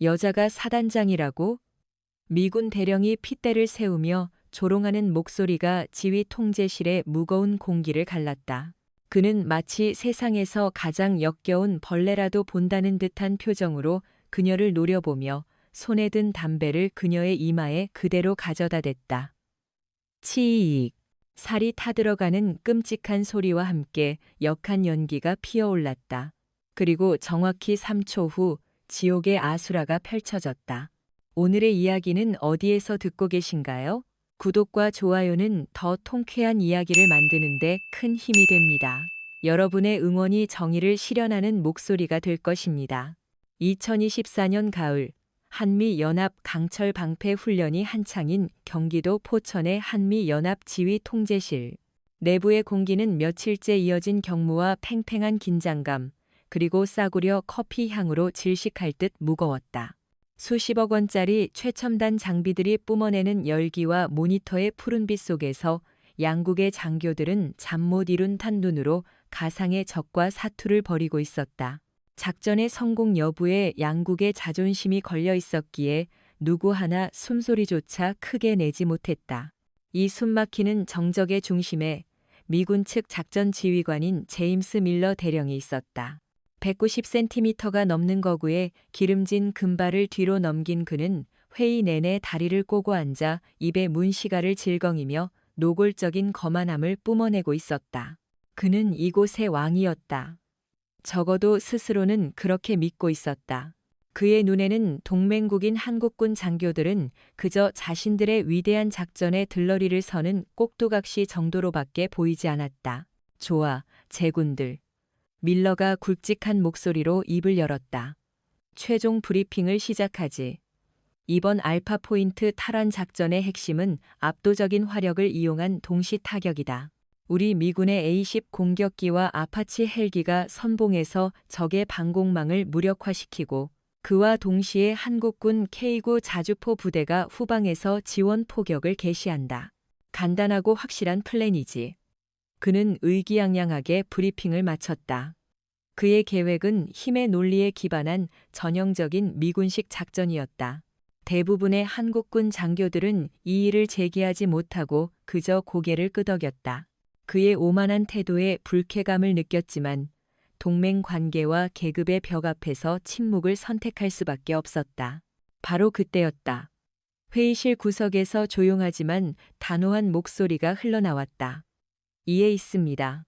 여자가 사단장이라고? 미군 대령이 핏대를 세우며 조롱하는 목소리가 지휘 통제실의 무거운 공기를 갈랐다. 그는 마치 세상에서 가장 역겨운 벌레라도 본다는 듯한 표정으로 그녀를 노려보며 손에 든 담배를 그녀의 이마에 그대로 가져다 댔다. 치익. 살이 타들어가는 끔찍한 소리와 함께 역한 연기가 피어올랐다. 그리고 정확히 3초 후 지옥의 아수라가 펼쳐졌다. 오늘의 이야기는 어디에서 듣고 계신가요? 구독과 좋아요는 더 통쾌한 이야기를 만드는데 큰 힘이 됩니다. 여러분의 응원이 정의를 실현하는 목소리가 될 것입니다. 2024년 가을, 한미연합 강철 방패 훈련이 한창인 경기도 포천의 한미연합 지휘 통제실. 내부의 공기는 며칠째 이어진 경무와 팽팽한 긴장감, 그리고 싸구려 커피 향으로 질식할 듯 무거웠다. 수십억 원짜리 최첨단 장비들이 뿜어내는 열기와 모니터의 푸른빛 속에서 양국의 장교들은 잠 못 이룬 한눈으로 가상의 적과 사투를 벌이고 있었다. 작전의 성공 여부에 양국의 자존심이 걸려 있었기에 누구 하나 숨소리조차 크게 내지 못했다. 이 숨막히는 정적의 중심에 미군 측 작전 지휘관인 제임스 밀러 대령이 있었다. 190cm가 넘는 거구에 기름진 금발을 뒤로 넘긴 그는 회의 내내 다리를 꼬고 앉아 입에 문시가를 질겅이며 노골적인 거만함을 뿜어내고 있었다. 그는 이곳의 왕이었다. 적어도 스스로는 그렇게 믿고 있었다. 그의 눈에는 동맹국인 한국군 장교들은 그저 자신들의 위대한 작전에 들러리를 서는 꼭두각시 정도로밖에 보이지 않았다. 좋아, 제군들. 밀러가 굵직한 목소리로 입을 열었다. 최종 브리핑을 시작하지. 이번 알파 포인트 탈환 작전의 핵심은 압도적인 화력을 이용한 동시 타격이다. 우리 미군의 A-10 공격기와 아파치 헬기가 선봉에서 적의 방공망을 무력화시키고 그와 동시에 한국군 K9 자주포 부대가 후방에서 지원 포격을 개시한다. 간단하고 확실한 플랜이지. 그는 의기양양하게 브리핑을 마쳤다. 그의 계획은 힘의 논리에 기반한 전형적인 미군식 작전이었다. 대부분의 한국군 장교들은 이의를 제기하지 못하고 그저 고개를 끄덕였다. 그의 오만한 태도에 불쾌감을 느꼈지만 동맹 관계와 계급의 벽 앞에서 침묵을 선택할 수밖에 없었다. 바로 그때였다. 회의실 구석에서 조용하지만 단호한 목소리가 흘러나왔다. 이에 있습니다.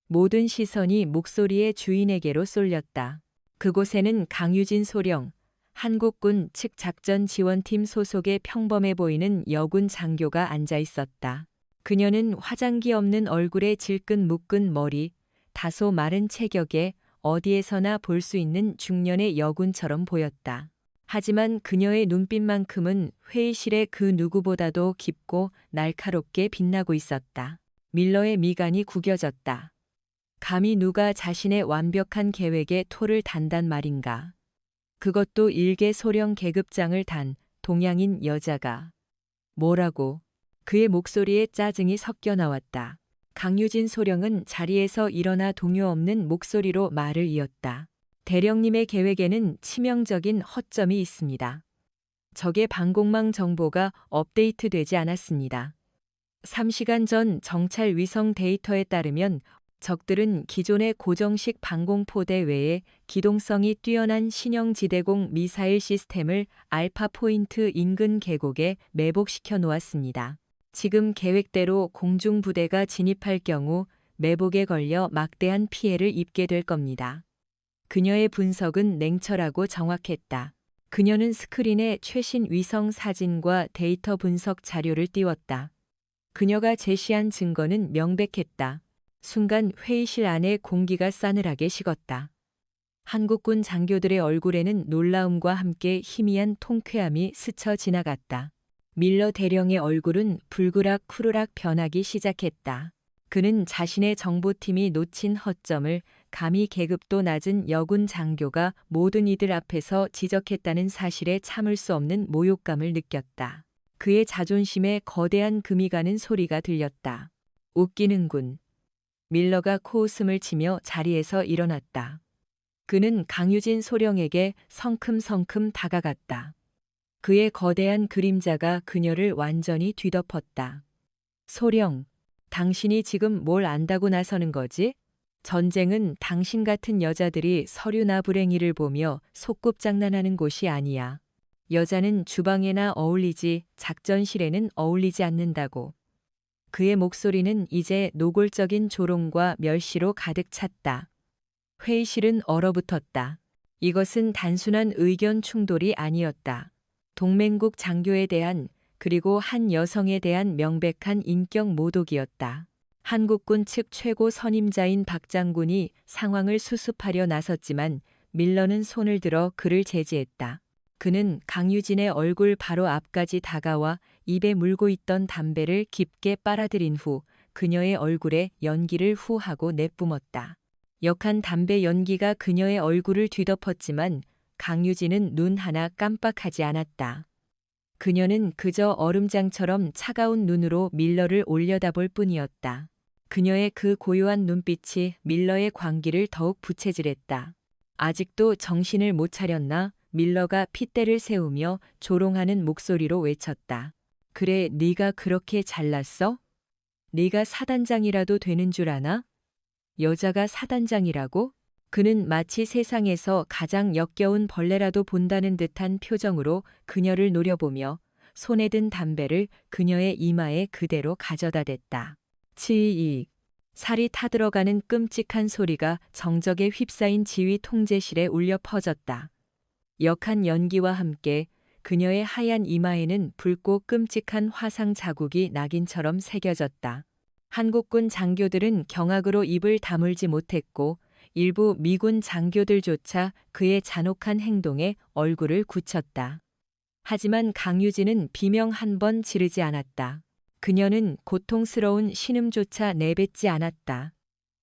모든 시선이 목소리의 주인에게로 쏠렸다. 그곳에는 강유진 소령, 한국군 측 작전 지원팀 소속의 평범해 보이는 여군 장교가 앉아 있었다. 그녀는 화장기 없는 얼굴에 질끈 묶은 머리, 다소 마른 체격에 어디에서나 볼 수 있는 중년의 여군처럼 보였다. 하지만 그녀의 눈빛만큼은 회의실의 그 누구보다도 깊고 날카롭게 빛나고 있었다. 밀러의 미간이 구겨졌다. 감히 누가 자신의 완벽한 계획에 토를 단단 말인가. 그것도 일개 소령 계급장을 단 동양인 여자가. 뭐라고? 그의 목소리에 짜증이 섞여 나왔다. 강유진 소령은 자리에서 일어나 동요 없는 목소리로 말을 이었다. 대령님의 계획에는 치명적인 허점이 있습니다. 적의 방공망 정보가 업데이트되지 않았습니다. 3시간 전 정찰 위성 데이터에 따르면 적들은 기존의 고정식 방공포대 외에 기동성이 뛰어난 신형 지대공 미사일 시스템을 알파 포인트 인근 계곡에 매복시켜 놓았습니다. 지금 계획대로 공중부대가 진입할 경우 매복에 걸려 막대한 피해를 입게 될 겁니다. 그녀의 분석은 냉철하고 정확했다. 그녀는 스크린에 최신 위성 사진과 데이터 분석 자료를 띄웠다. 그녀가 제시한 증거는 명백했다. 순간 회의실 안에 공기가 싸늘하게 식었다. 한국군 장교들의 얼굴에는 놀라움과 함께 희미한 통쾌함이 스쳐 지나갔다. 밀러 대령의 얼굴은 불그락 쿠르락 변하기 시작했다. 그는 자신의 정보팀이 놓친 허점을 감히 계급도 낮은 여군 장교가 모든 이들 앞에서 지적했다는 사실에 참을 수 없는 모욕감을 느꼈다. 그의 자존심에 거대한 금이 가는 소리가 들렸다. 웃기는군. 밀러가 코웃음을 치며 자리에서 일어났다. 그는 강유진 소령에게 성큼성큼 다가갔다. 그의 거대한 그림자가 그녀를 완전히 뒤덮었다. 소령, 당신이 지금 뭘 안다고 나서는 거지? 전쟁은 당신 같은 여자들이 서류나 불행이를 보며 소꿉장난하는 곳이 아니야. 여자는 주방에나 어울리지 작전실에는 어울리지 않는다고. 그의 목소리는 이제 노골적인 조롱과 멸시로 가득 찼다. 회의실은 얼어붙었다. 이것은 단순한 의견 충돌이 아니었다. 동맹국 장교에 대한 그리고 한 여성에 대한 명백한 인격 모독이었다. 한국군 측 최고 선임자인 박 장군이 상황을 수습하려 나섰지만 밀러는 손을 들어 그를 제지했다. 그는 강유진의 얼굴 바로 앞까지 다가와 입에 물고 있던 담배를 깊게 빨아들인 후 그녀의 얼굴에 연기를 후하고 내뿜었다. 역한 담배 연기가 그녀의 얼굴을 뒤덮었지만 강유진은 눈 하나 깜빡하지 않았다. 그녀는 그저 얼음장처럼 차가운 눈으로 밀러를 올려다볼 뿐이었다. 그녀의 그 고요한 눈빛이 밀러의 광기를 더욱 부채질했다. 아직도 정신을 못 차렸나? 밀러가 핏대를 세우며 조롱하는 목소리로 외쳤다. 그래, 네가 그렇게 잘났어? 네가 사단장이라도 되는 줄 아나? 여자가 사단장이라고? 그는 마치 세상에서 가장 역겨운 벌레라도 본다는 듯한 표정으로 그녀를 노려보며 손에 든 담배를 그녀의 이마에 그대로 가져다 댔다. 치익. 살이 타들어가는 끔찍한 소리가 정적에 휩싸인 지휘 통제실에 울려 퍼졌다. 역한 연기와 함께 그녀의 하얀 이마에는 붉고 끔찍한 화상 자국이 낙인처럼 새겨졌다. 한국군 장교들은 경악으로 입을 다물지 못했고 일부 미군 장교들조차 그의 잔혹한 행동에 얼굴을 굳혔다. 하지만 강유진은 비명 한 번 지르지 않았다. 그녀는 고통스러운 신음조차 내뱉지 않았다.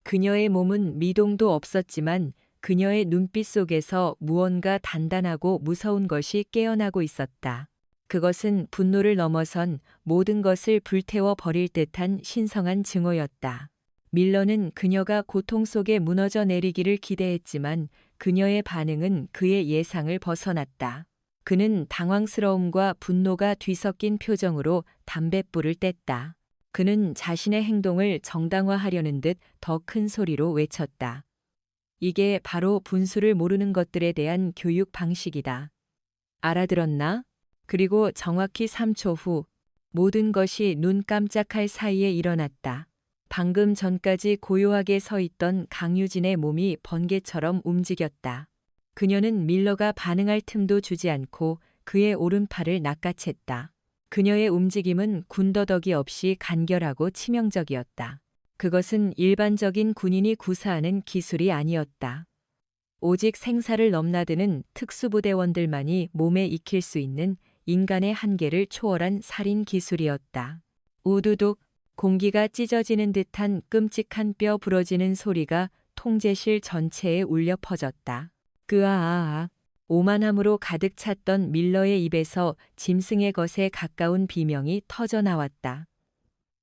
그녀의 몸은 미동도 없었지만 그녀의 눈빛 속에서 무언가 단단하고 무서운 것이 깨어나고 있었다. 그것은 분노를 넘어선 모든 것을 불태워 버릴 듯한 신성한 증오였다. 밀러는 그녀가 고통 속에 무너져 내리기를 기대했지만 그녀의 반응은 그의 예상을 벗어났다. 그는 당황스러움과 분노가 뒤섞인 표정으로 담뱃불을 뗐다. 그는 자신의 행동을 정당화하려는 듯 더 큰 소리로 외쳤다. 이게 바로 분수를 모르는 것들에 대한 교육 방식이다. 알아들었나? 그리고 정확히 3초 후 모든 것이 눈 깜짝할 사이에 일어났다. 방금 전까지 고요하게 서 있던 강유진의 몸이 번개처럼 움직였다. 그녀는 밀러가 반응할 틈도 주지 않고 그의 오른팔을 낚아챘다. 그녀의 움직임은 군더더기 없이 간결하고 치명적이었다. 그것은 일반적인 군인이 구사하는 기술이 아니었다. 오직 생사를 넘나드는 특수부대원들만이 몸에 익힐 수 있는 인간의 한계를 초월한 살인 기술이었다. 우두둑, 공기가 찢어지는 듯한 끔찍한 뼈 부러지는 소리가 통제실 전체에 울려 퍼졌다. 그아아아. 오만함으로 가득 찼던 밀러의 입에서 짐승의 것에 가까운 비명이 터져 나왔다.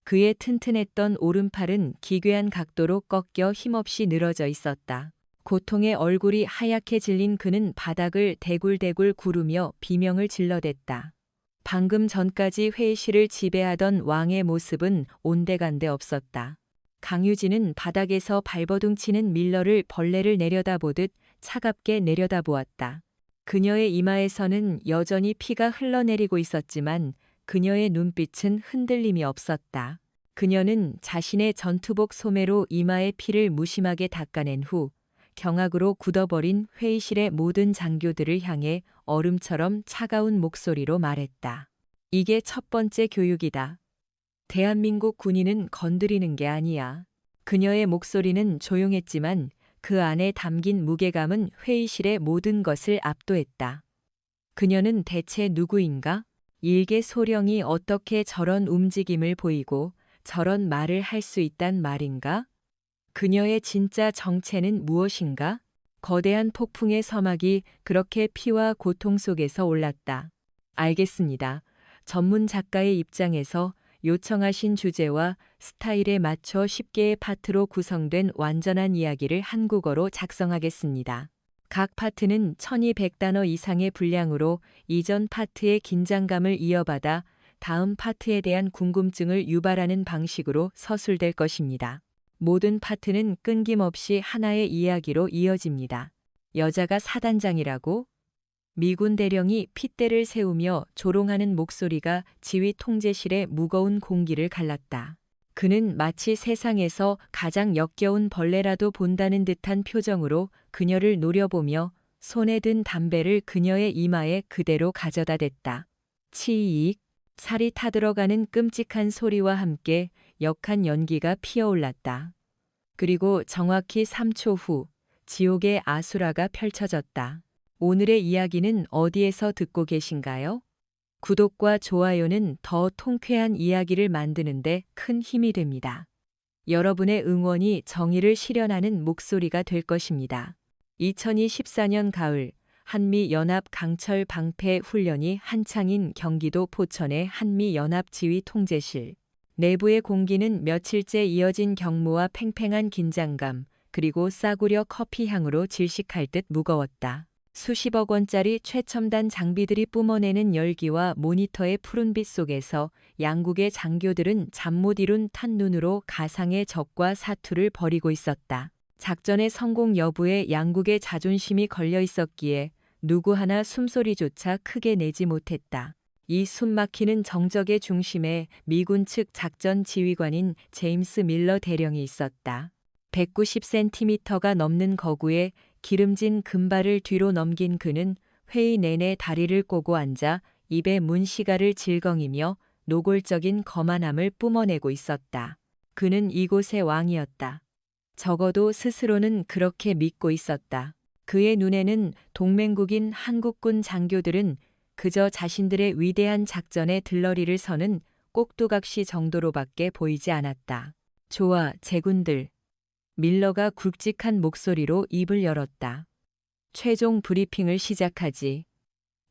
그의 튼튼했던 오른팔은 기괴한 각도로 꺾여 힘없이 늘어져 있었다. 고통의 얼굴이 하얗게 질린 그는 바닥을 대굴대굴 구르며 비명을 질러댔다. 방금 전까지 회의실을 지배하던 왕의 모습은 온데간데 없었다. 강유진은 바닥에서 발버둥치는 밀러를 벌레를 내려다보듯 차갑게 내려다보았다. 그녀의 이마에서는 여전히 피가 흘러내리고 있었지만 그녀의 눈빛은 흔들림이 없었다. 그녀는 자신의 전투복 소매로 이마의 피를 무심하게 닦아낸 후 경악으로 굳어버린 회의실의 모든 장교들을 향해 얼음처럼 차가운 목소리로 말했다. 이게 첫 번째 교육이다. 대한민국 군인은 건드리는 게 아니야. 그녀의 목소리는 조용했지만 그 안에 담긴 무게감은 회의실의 모든 것을 압도했다. 그녀는 대체 누구인가? 일개 소령이 어떻게 저런 움직임을 보이고 저런 말을 할 수 있단 말인가? 그녀의 진짜 정체는 무엇인가? 거대한 폭풍의 서막이 그렇게 피와 고통 속에서 올랐다. 알겠습니다. 전문 작가의 입장에서 요청하신 주제와 스타일에 맞춰 10개의 파트로 구성된 완전한 이야기를 한국어로 작성하겠습니다. 각 파트는 1200단어 이상의 분량으로 이전 파트의 긴장감을 이어받아 다음 파트에 대한 궁금증을 유발하는 방식으로 서술될 것입니다. 모든 파트는 끊김없이 하나의 이야기로 이어집니다. 여자가 사단장이라고? 미군 대령이 핏대를 세우며 조롱하는 목소리가 지휘 통제실의 무거운 공기를 갈랐다. 그는 마치 세상에서 가장 역겨운 벌레라도 본다는 듯한 표정으로 그녀를 노려보며 손에 든 담배를 그녀의 이마에 그대로 가져다 댔다. 치익, 살이 타들어가는 끔찍한 소리와 함께 역한 연기가 피어올랐다. 그리고 정확히 3초 후 지옥의 아수라가 펼쳐졌다. 오늘의 이야기는 어디에서 듣고 계신가요? 구독과 좋아요는 더 통쾌한 이야기를 만드는데 큰 힘이 됩니다. 여러분의 응원이 정의를 실현하는 목소리가 될 것입니다. 2024년 가을 한미연합 강철 방패 훈련이 한창인 경기도 포천의 한미연합지휘통제실. 내부의 공기는 며칠째 이어진 경무와 팽팽한 긴장감, 그리고 싸구려 커피 향으로 질식할 듯 무거웠다. 수십억 원짜리 최첨단 장비들이 뿜어내는 열기와 모니터의 푸른빛 속에서 양국의 장교들은 잠 못 이룬 탄 눈으로 가상의 적과 사투를 벌이고 있었다. 작전의 성공 여부에 양국의 자존심이 걸려 있었기에 누구 하나 숨소리조차 크게 내지 못했다. 이 숨막히는 정적의 중심에 미군 측 작전 지휘관인 제임스 밀러 대령이 있었다. 190cm가 넘는 거구에 기름진 금발을 뒤로 넘긴 그는 회의 내내 다리를 꼬고 앉아 입에 문 시가를 질겅이며 노골적인 거만함을 뿜어내고 있었다. 그는 이곳의 왕이었다. 적어도 스스로는 그렇게 믿고 있었다. 그의 눈에는 동맹국인 한국군 장교들은 그저 자신들의 위대한 작전에 들러리를 서는 꼭두각시 정도로밖에 보이지 않았다. 좋아, 제군들. 밀러가 굵직한 목소리로 입을 열었다. 최종 브리핑을 시작하지.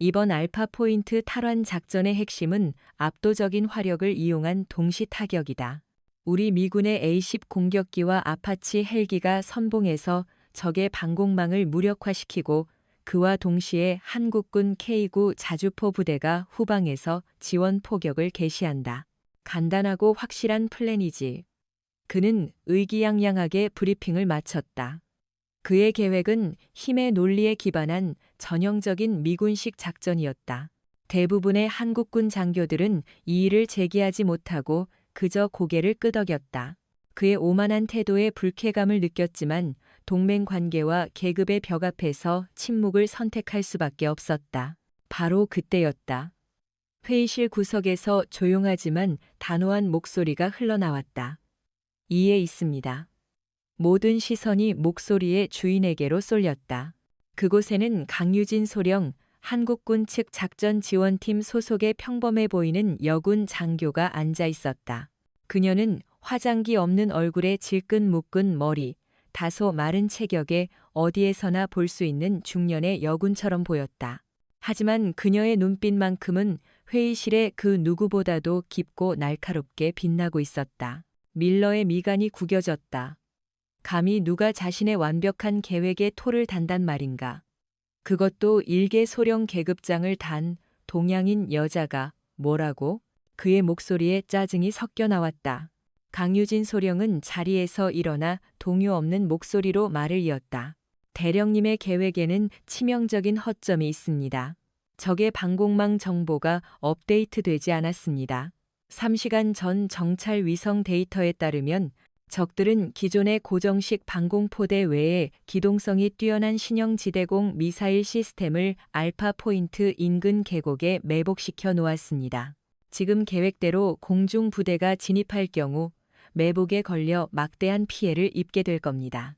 이번 알파 포인트 탈환 작전의 핵심은 압도적인 화력을 이용한 동시 타격이다. 우리 미군의 A-10 공격기와 아파치 헬기가 선봉해서 적의 방공망을 무력화시키고 그와 동시에 한국군 K9 자주포 부대가 후방에서 지원 포격을 개시한다. 간단하고 확실한 플랜이지. 그는 의기양양하게 브리핑을 마쳤다. 그의 계획은 힘의 논리에 기반한 전형적인 미군식 작전이었다. 대부분의 한국군 장교들은 이의를 제기하지 못하고 그저 고개를 끄덕였다. 그의 오만한 태도에 불쾌감을 느꼈지만 동맹 관계와 계급의 벽 앞에서 침묵을 선택할 수밖에 없었다. 바로 그때였다. 회의실 구석에서 조용하지만 단호한 목소리가 흘러나왔다. 이에 있습니다. 모든 시선이 목소리의 주인에게로 쏠렸다. 그곳에는 강유진 소령, 한국군 측 작전지원팀 소속의 평범해 보이는 여군 장교가 앉아 있었다. 그녀는 화장기 없는 얼굴에 질끈 묶은 머리, 다소 마른 체격에 어디에서나 볼 수 있는 중년의 여군처럼 보였다. 하지만 그녀의 눈빛만큼은 회의실의 그 누구보다도 깊고 날카롭게 빛나고 있었다. 밀러의 미간이 구겨졌다. 감히 누가 자신의 완벽한 계획에 토를 단단 말인가. 그것도 일개 소령 계급장을 단 동양인 여자가. 뭐라고? 그의 목소리에 짜증이 섞여 나왔다. 강유진 소령은 자리에서 일어나 동요 없는 목소리로 말을 이었다. 대령님의 계획에는 치명적인 허점이 있습니다. 적의 방공망 정보가 업데이트되지 않았습니다. 3시간 전 정찰 위성 데이터에 따르면 적들은 기존의 고정식 방공포대 외에 기동성이 뛰어난 신형 지대공 미사일 시스템을 알파 포인트 인근 계곡에 매복시켜 놓았습니다. 지금 계획대로 공중 부대가 진입할 경우 매복에 걸려 막대한 피해를 입게 될 겁니다.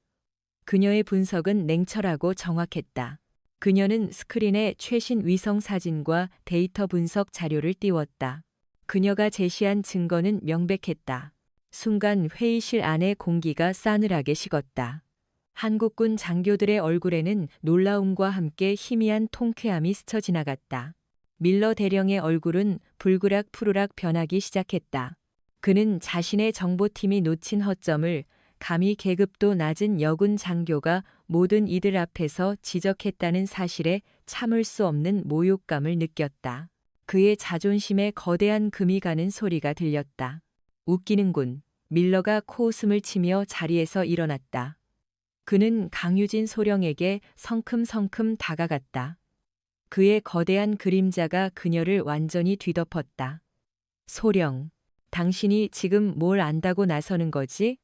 그녀의 분석은 냉철하고 정확했다. 그녀는 스크린에 최신 위성 사진과 데이터 분석 자료를 띄웠다. 그녀가 제시한 증거는 명백했다. 순간 회의실 안의 공기가 싸늘하게 식었다. 한국군 장교들의 얼굴에는 놀라움과 함께 희미한 통쾌함이 스쳐 지나갔다. 밀러 대령의 얼굴은 불그락 변하기 시작했다. 그는 자신의 정보팀이 놓친 허점을 감히 계급도 낮은 여군 장교가 모든 이들 앞에서 지적했다는 사실에 참을 수 없는 모욕감을 느꼈다. 그의 자존심에 거대한 금이 가는 소리가 들렸다. 웃기는군. 밀러가 코웃음을 치며 자리에서 일어났다. 그는 강유진 소령에게 성큼성큼 다가갔다. 그의 거대한 그림자가 그녀를 완전히 뒤덮었다. 소령, 당신이 지금 뭘 안다고 나서는 거지?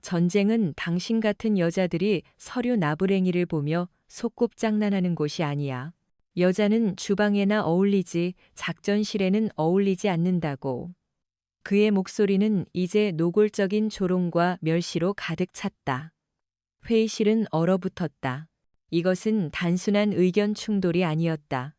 전쟁은 당신 같은 여자들이 서류 나부랭이를 보며 소꿉장난하는 곳이 아니야. 여자는 주방에나 어울리지 작전실에는 어울리지 않는다고. 그의 목소리는 이제 노골적인 조롱과 멸시로 가득 찼다. 회의실은 얼어붙었다. 이것은 단순한 의견 충돌이 아니었다.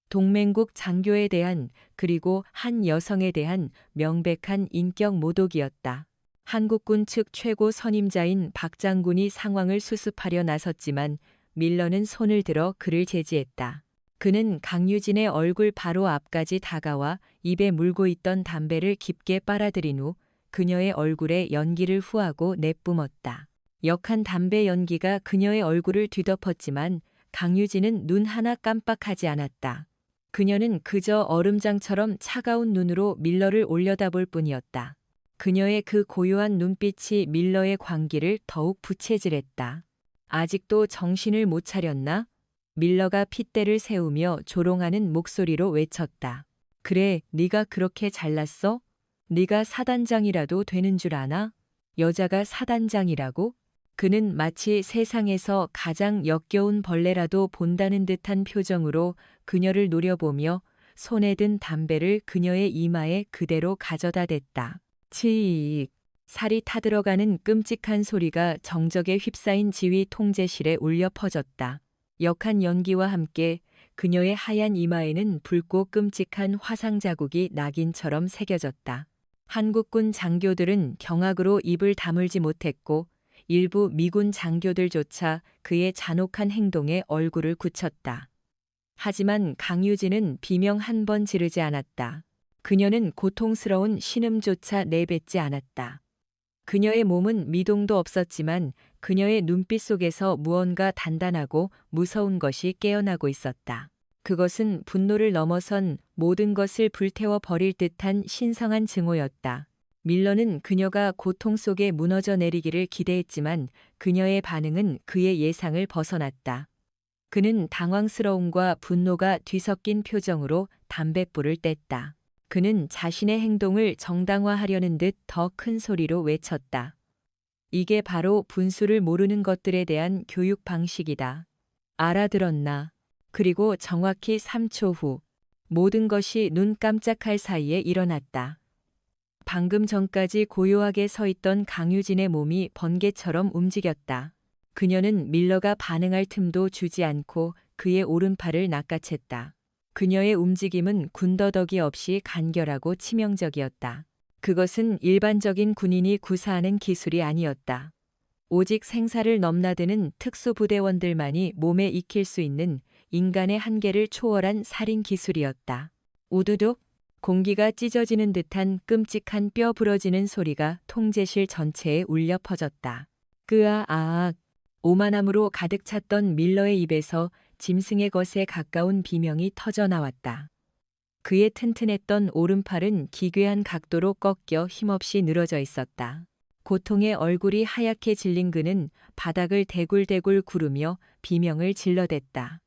동맹국 장교에 대한 그리고 한 여성에 대한 명백한 인격 모독이었다. 한국군 측 최고 선임자인 박 장군이 상황을 수습하려 나섰지만 밀러는 손을 들어 그를 제지했다. 그는 강유진의 얼굴 바로 앞까지 다가와 입에 물고 있던 담배를 깊게 빨아들인 후 그녀의 얼굴에 연기를 후하고 내뿜었다. 역한 담배 연기가 그녀의 얼굴을 뒤덮었지만 강유진은 눈 하나 깜빡하지 않았다. 그녀는 그저 얼음장처럼 차가운 눈으로 밀러를 올려다볼 뿐이었다. 그녀의 그 고요한 눈빛이 밀러의 광기를 더욱 부채질했다. 아직도 정신을 못 차렸나? 밀러가 핏대를 세우며 조롱하는 목소리로 외쳤다. 그래, 네가 그렇게 잘났어? 네가 사단장이라도 되는 줄 아나? 여자가 사단장이라고? 그는 마치 세상에서 가장 역겨운 벌레라도 본다는 듯한 표정으로 그녀를 노려보며 손에 든 담배를 그녀의 이마에 그대로 가져다 댔다. 치익. 살이 타들어가는 끔찍한 소리가 정적에 휩싸인 지휘 통제실에 울려 퍼졌다. 역한 연기와 함께 그녀의 하얀 이마에는 붉고 끔찍한 화상 자국이 낙인처럼 새겨졌다. 한국군 장교들은 경악으로 입을 다물지 못했고 일부 미군 장교들조차 그의 잔혹한 행동에 얼굴을 굳혔다. 하지만 강유진은 비명 한 번 지르지 않았다. 그녀는 고통스러운 신음조차 내뱉지 않았다. 그녀의 몸은 미동도 없었지만 그녀의 눈빛 속에서 무언가 단단하고 무서운 것이 깨어나고 있었다. 그것은 분노를 넘어선 모든 것을 불태워 버릴 듯한 신성한 증오였다. 밀러는 그녀가 고통 속에 무너져 내리기를 기대했지만 그녀의 반응은 그의 예상을 벗어났다. 그는 당황스러움과 분노가 뒤섞인 표정으로 담뱃불을 뗐다. 그는 자신의 행동을 정당화하려는 듯 더 큰 소리로 외쳤다. 이게 바로 분수를 모르는 것들에 대한 교육 방식이다. 알아들었나? 그리고 정확히 3초 후 모든 것이 눈 깜짝할 사이에 일어났다. 방금 전까지 고요하게 서 있던 강유진의 몸이 번개처럼 움직였다. 그녀는 밀러가 반응할 틈도 주지 않고 그의 오른팔을 낚아챘다. 그녀의 움직임은 군더더기 없이 간결하고 치명적이었다. 그것은 일반적인 군인이 구사하는 기술이 아니었다. 오직 생사를 넘나드는 특수부대원들만이 몸에 익힐 수 있는 인간의 한계를 초월한 살인 기술이었다. 우두둑 공기가 찢어지는 듯한 끔찍한 뼈 부러지는 소리가 통제실 전체에 울려 퍼졌다. 끄아아악. 오만함으로 가득 찼던 밀러의 입에서 짐승의 것에 가까운 비명이 터져 나왔다. 그의 튼튼했던 오른팔은 기괴한 각도로 꺾여 힘없이 늘어져 있었다. 고통의 얼굴이 하얗게 질린 그는 바닥을 대굴대굴 구르며 비명을 질러댔다.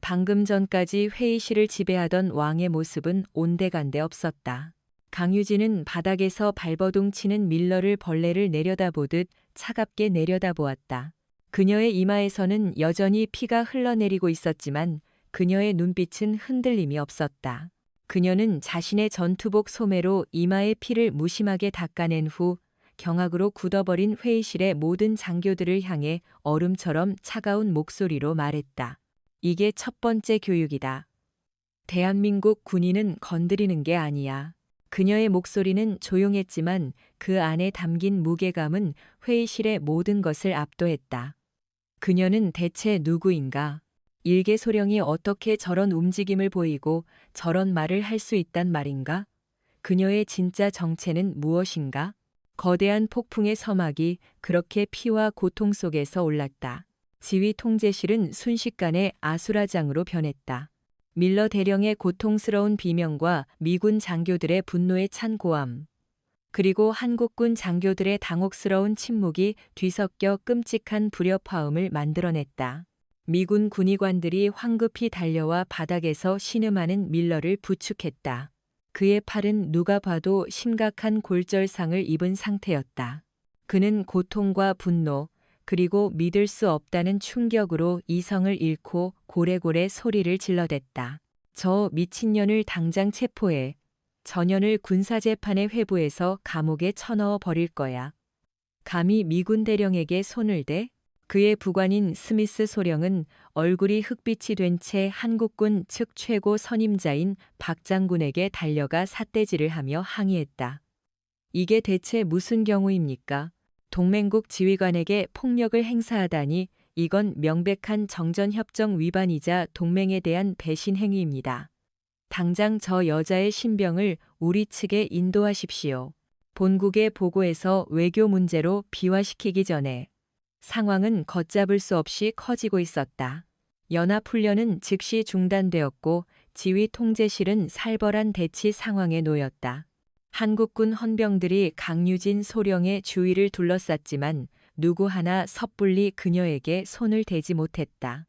방금 전까지 회의실을 지배하던 왕의 모습은 온데간데 없었다. 강유진은 바닥에서 발버둥 치는 밀러를 벌레를 내려다보듯 차갑게 내려다보았다. 그녀의 이마에서는 여전히 피가 흘러내리고 있었지만 그녀의 눈빛은 흔들림이 없었다. 그녀는 자신의 전투복 소매로 이마의 피를 무심하게 닦아낸 후 경악으로 굳어버린 회의실의 모든 장교들을 향해 얼음처럼 차가운 목소리로 말했다. 이게 첫 번째 교육이다. 대한민국 군인은 건드리는 게 아니야. 그녀의 목소리는 조용했지만 그 안에 담긴 무게감은 회의실의 모든 것을 압도했다. 그녀는 대체 누구인가? 일개 소령이 어떻게 저런 움직임을 보이고 저런 말을 할 수 있단 말인가? 그녀의 진짜 정체는 무엇인가? 거대한 폭풍의 서막이 그렇게 피와 고통 속에서 올랐다. 지휘 통제실은 순식간에 아수라장으로 변했다. 밀러 대령의 고통스러운 비명과 미군 장교들의 분노에 찬 고함, 그리고 한국군 장교들의 당혹스러운 침묵이 뒤섞여 끔찍한 불협화음을 만들어냈다. 미군 군의관들이 황급히 달려와 바닥에서 신음하는 밀러를 부축했다. 그의 팔은 누가 봐도 심각한 골절상을 입은 상태였다. 그는 고통과 분노, 그리고 믿을 수 없다는 충격으로 이성을 잃고 고래고래 소리를 질러댔다. 저 미친년을 당장 체포해. 전현을 군사재판에 회부해서 감옥에 쳐넣어 버릴 거야. 감히 미군 대령에게 손을 대? 그의 부관인 스미스 소령은 얼굴이 흑빛이 된 채 한국군 측 최고 선임자인 박 장군에게 달려가 삿대질을 하며 항의했다. 이게 대체 무슨 경우입니까? 동맹국 지휘관에게 폭력을 행사하다니 이건 명백한 정전협정 위반이자 동맹에 대한 배신 행위입니다. 당장 저 여자의 신병을 우리 측에 인도하십시오. 본국에 보고해서 외교 문제로 비화시키기 전에. 상황은 걷잡을 수 없이 커지고 있었다. 연합훈련은 즉시 중단되었고 지휘 통제실은 살벌한 대치 상황에 놓였다. 한국군 헌병들이 강유진 소령의 주위를 둘러쌌지만 누구 하나 섣불리 그녀에게 손을 대지 못했다.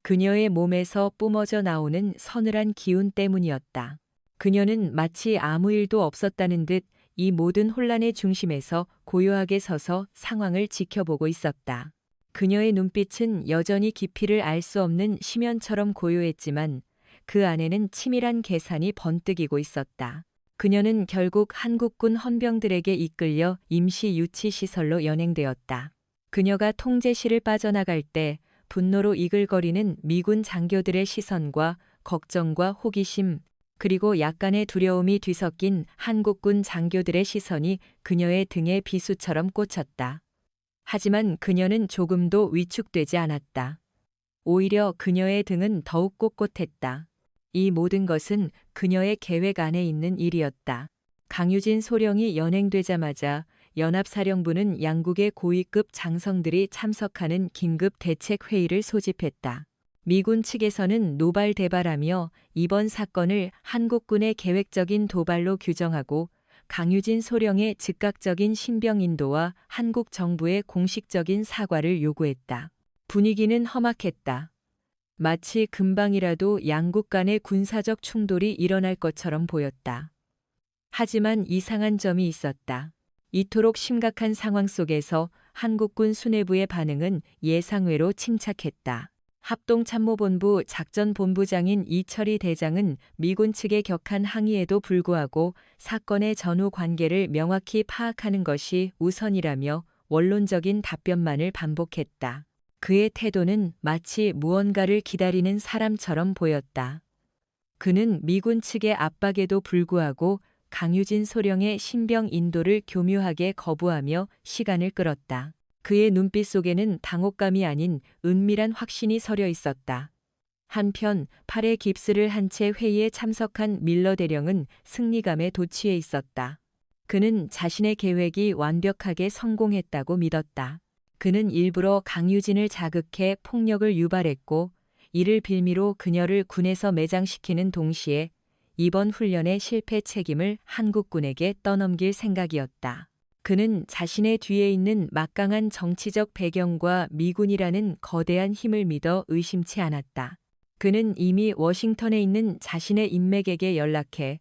그녀의 몸에서 뿜어져 나오는 서늘한 기운 때문이었다. 그녀는 마치 아무 일도 없었다는 듯 이 모든 혼란의 중심에서 고요하게 서서 상황을 지켜보고 있었다. 그녀의 눈빛은 여전히 깊이를 알 수 없는 심연처럼 고요했지만 그 안에는 치밀한 계산이 번뜩이고 있었다. 그녀는 결국 한국군 헌병들에게 이끌려 임시 유치시설로 연행되었다. 그녀가 통제실을 빠져나갈 때 분노로 이글거리는 미군 장교들의 시선과 걱정과 호기심, 그리고 약간의 두려움이 뒤섞인 한국군 장교들의 시선이 그녀의 등에 비수처럼 꽂혔다. 하지만 그녀는 조금도 위축되지 않았다. 오히려 그녀의 등은 더욱 꼿꼿했다. 이 모든 것은 그녀의 계획 안에 있는 일이었다. 강유진 소령이 연행되자마자 연합사령부는 양국의 고위급 장성들이 참석하는 긴급 대책회의를 소집했다. 미군 측에서는 노발대발하며 이번 사건을 한국군의 계획적인 도발로 규정하고 강유진 소령의 즉각적인 신병 인도와 한국 정부의 공식적인 사과를 요구했다. 분위기는 험악했다. 마치 금방이라도 양국 간의 군사적 충돌이 일어날 것처럼 보였다. 하지만 이상한 점이 있었다. 이토록 심각한 상황 속에서 한국군 수뇌부의 반응은 예상외로 침착했다. 합동참모본부 작전본부장인 이철희 대장은 미군 측의 격한 항의에도 불구하고 사건의 전후 관계를 명확히 파악하는 것이 우선이라며 원론적인 답변만을 반복했다. 그의 태도는 마치 무언가를 기다리는 사람처럼 보였다. 그는 미군 측의 압박에도 불구하고 강유진 소령의 신병 인도를 교묘하게 거부하며 시간을 끌었다. 그의 눈빛 속에는 당혹감이 아닌 은밀한 확신이 서려 있었다. 한편 팔에 깁스를 한 채 회의에 참석한 밀러 대령은 승리감에 도취해 있었다. 그는 자신의 계획이 완벽하게 성공했다고 믿었다. 그는 일부러 강유진을 자극해 폭력을 유발했고 이를 빌미로 그녀를 군에서 매장시키는 동시에 이번 훈련의 실패 책임을 한국군에게 떠넘길 생각이었다. 그는 자신의 뒤에 있는 막강한 정치적 배경과 미군이라는 거대한 힘을 믿어 의심치 않았다. 그는 이미 워싱턴에 있는 자신의 인맥에게 연락해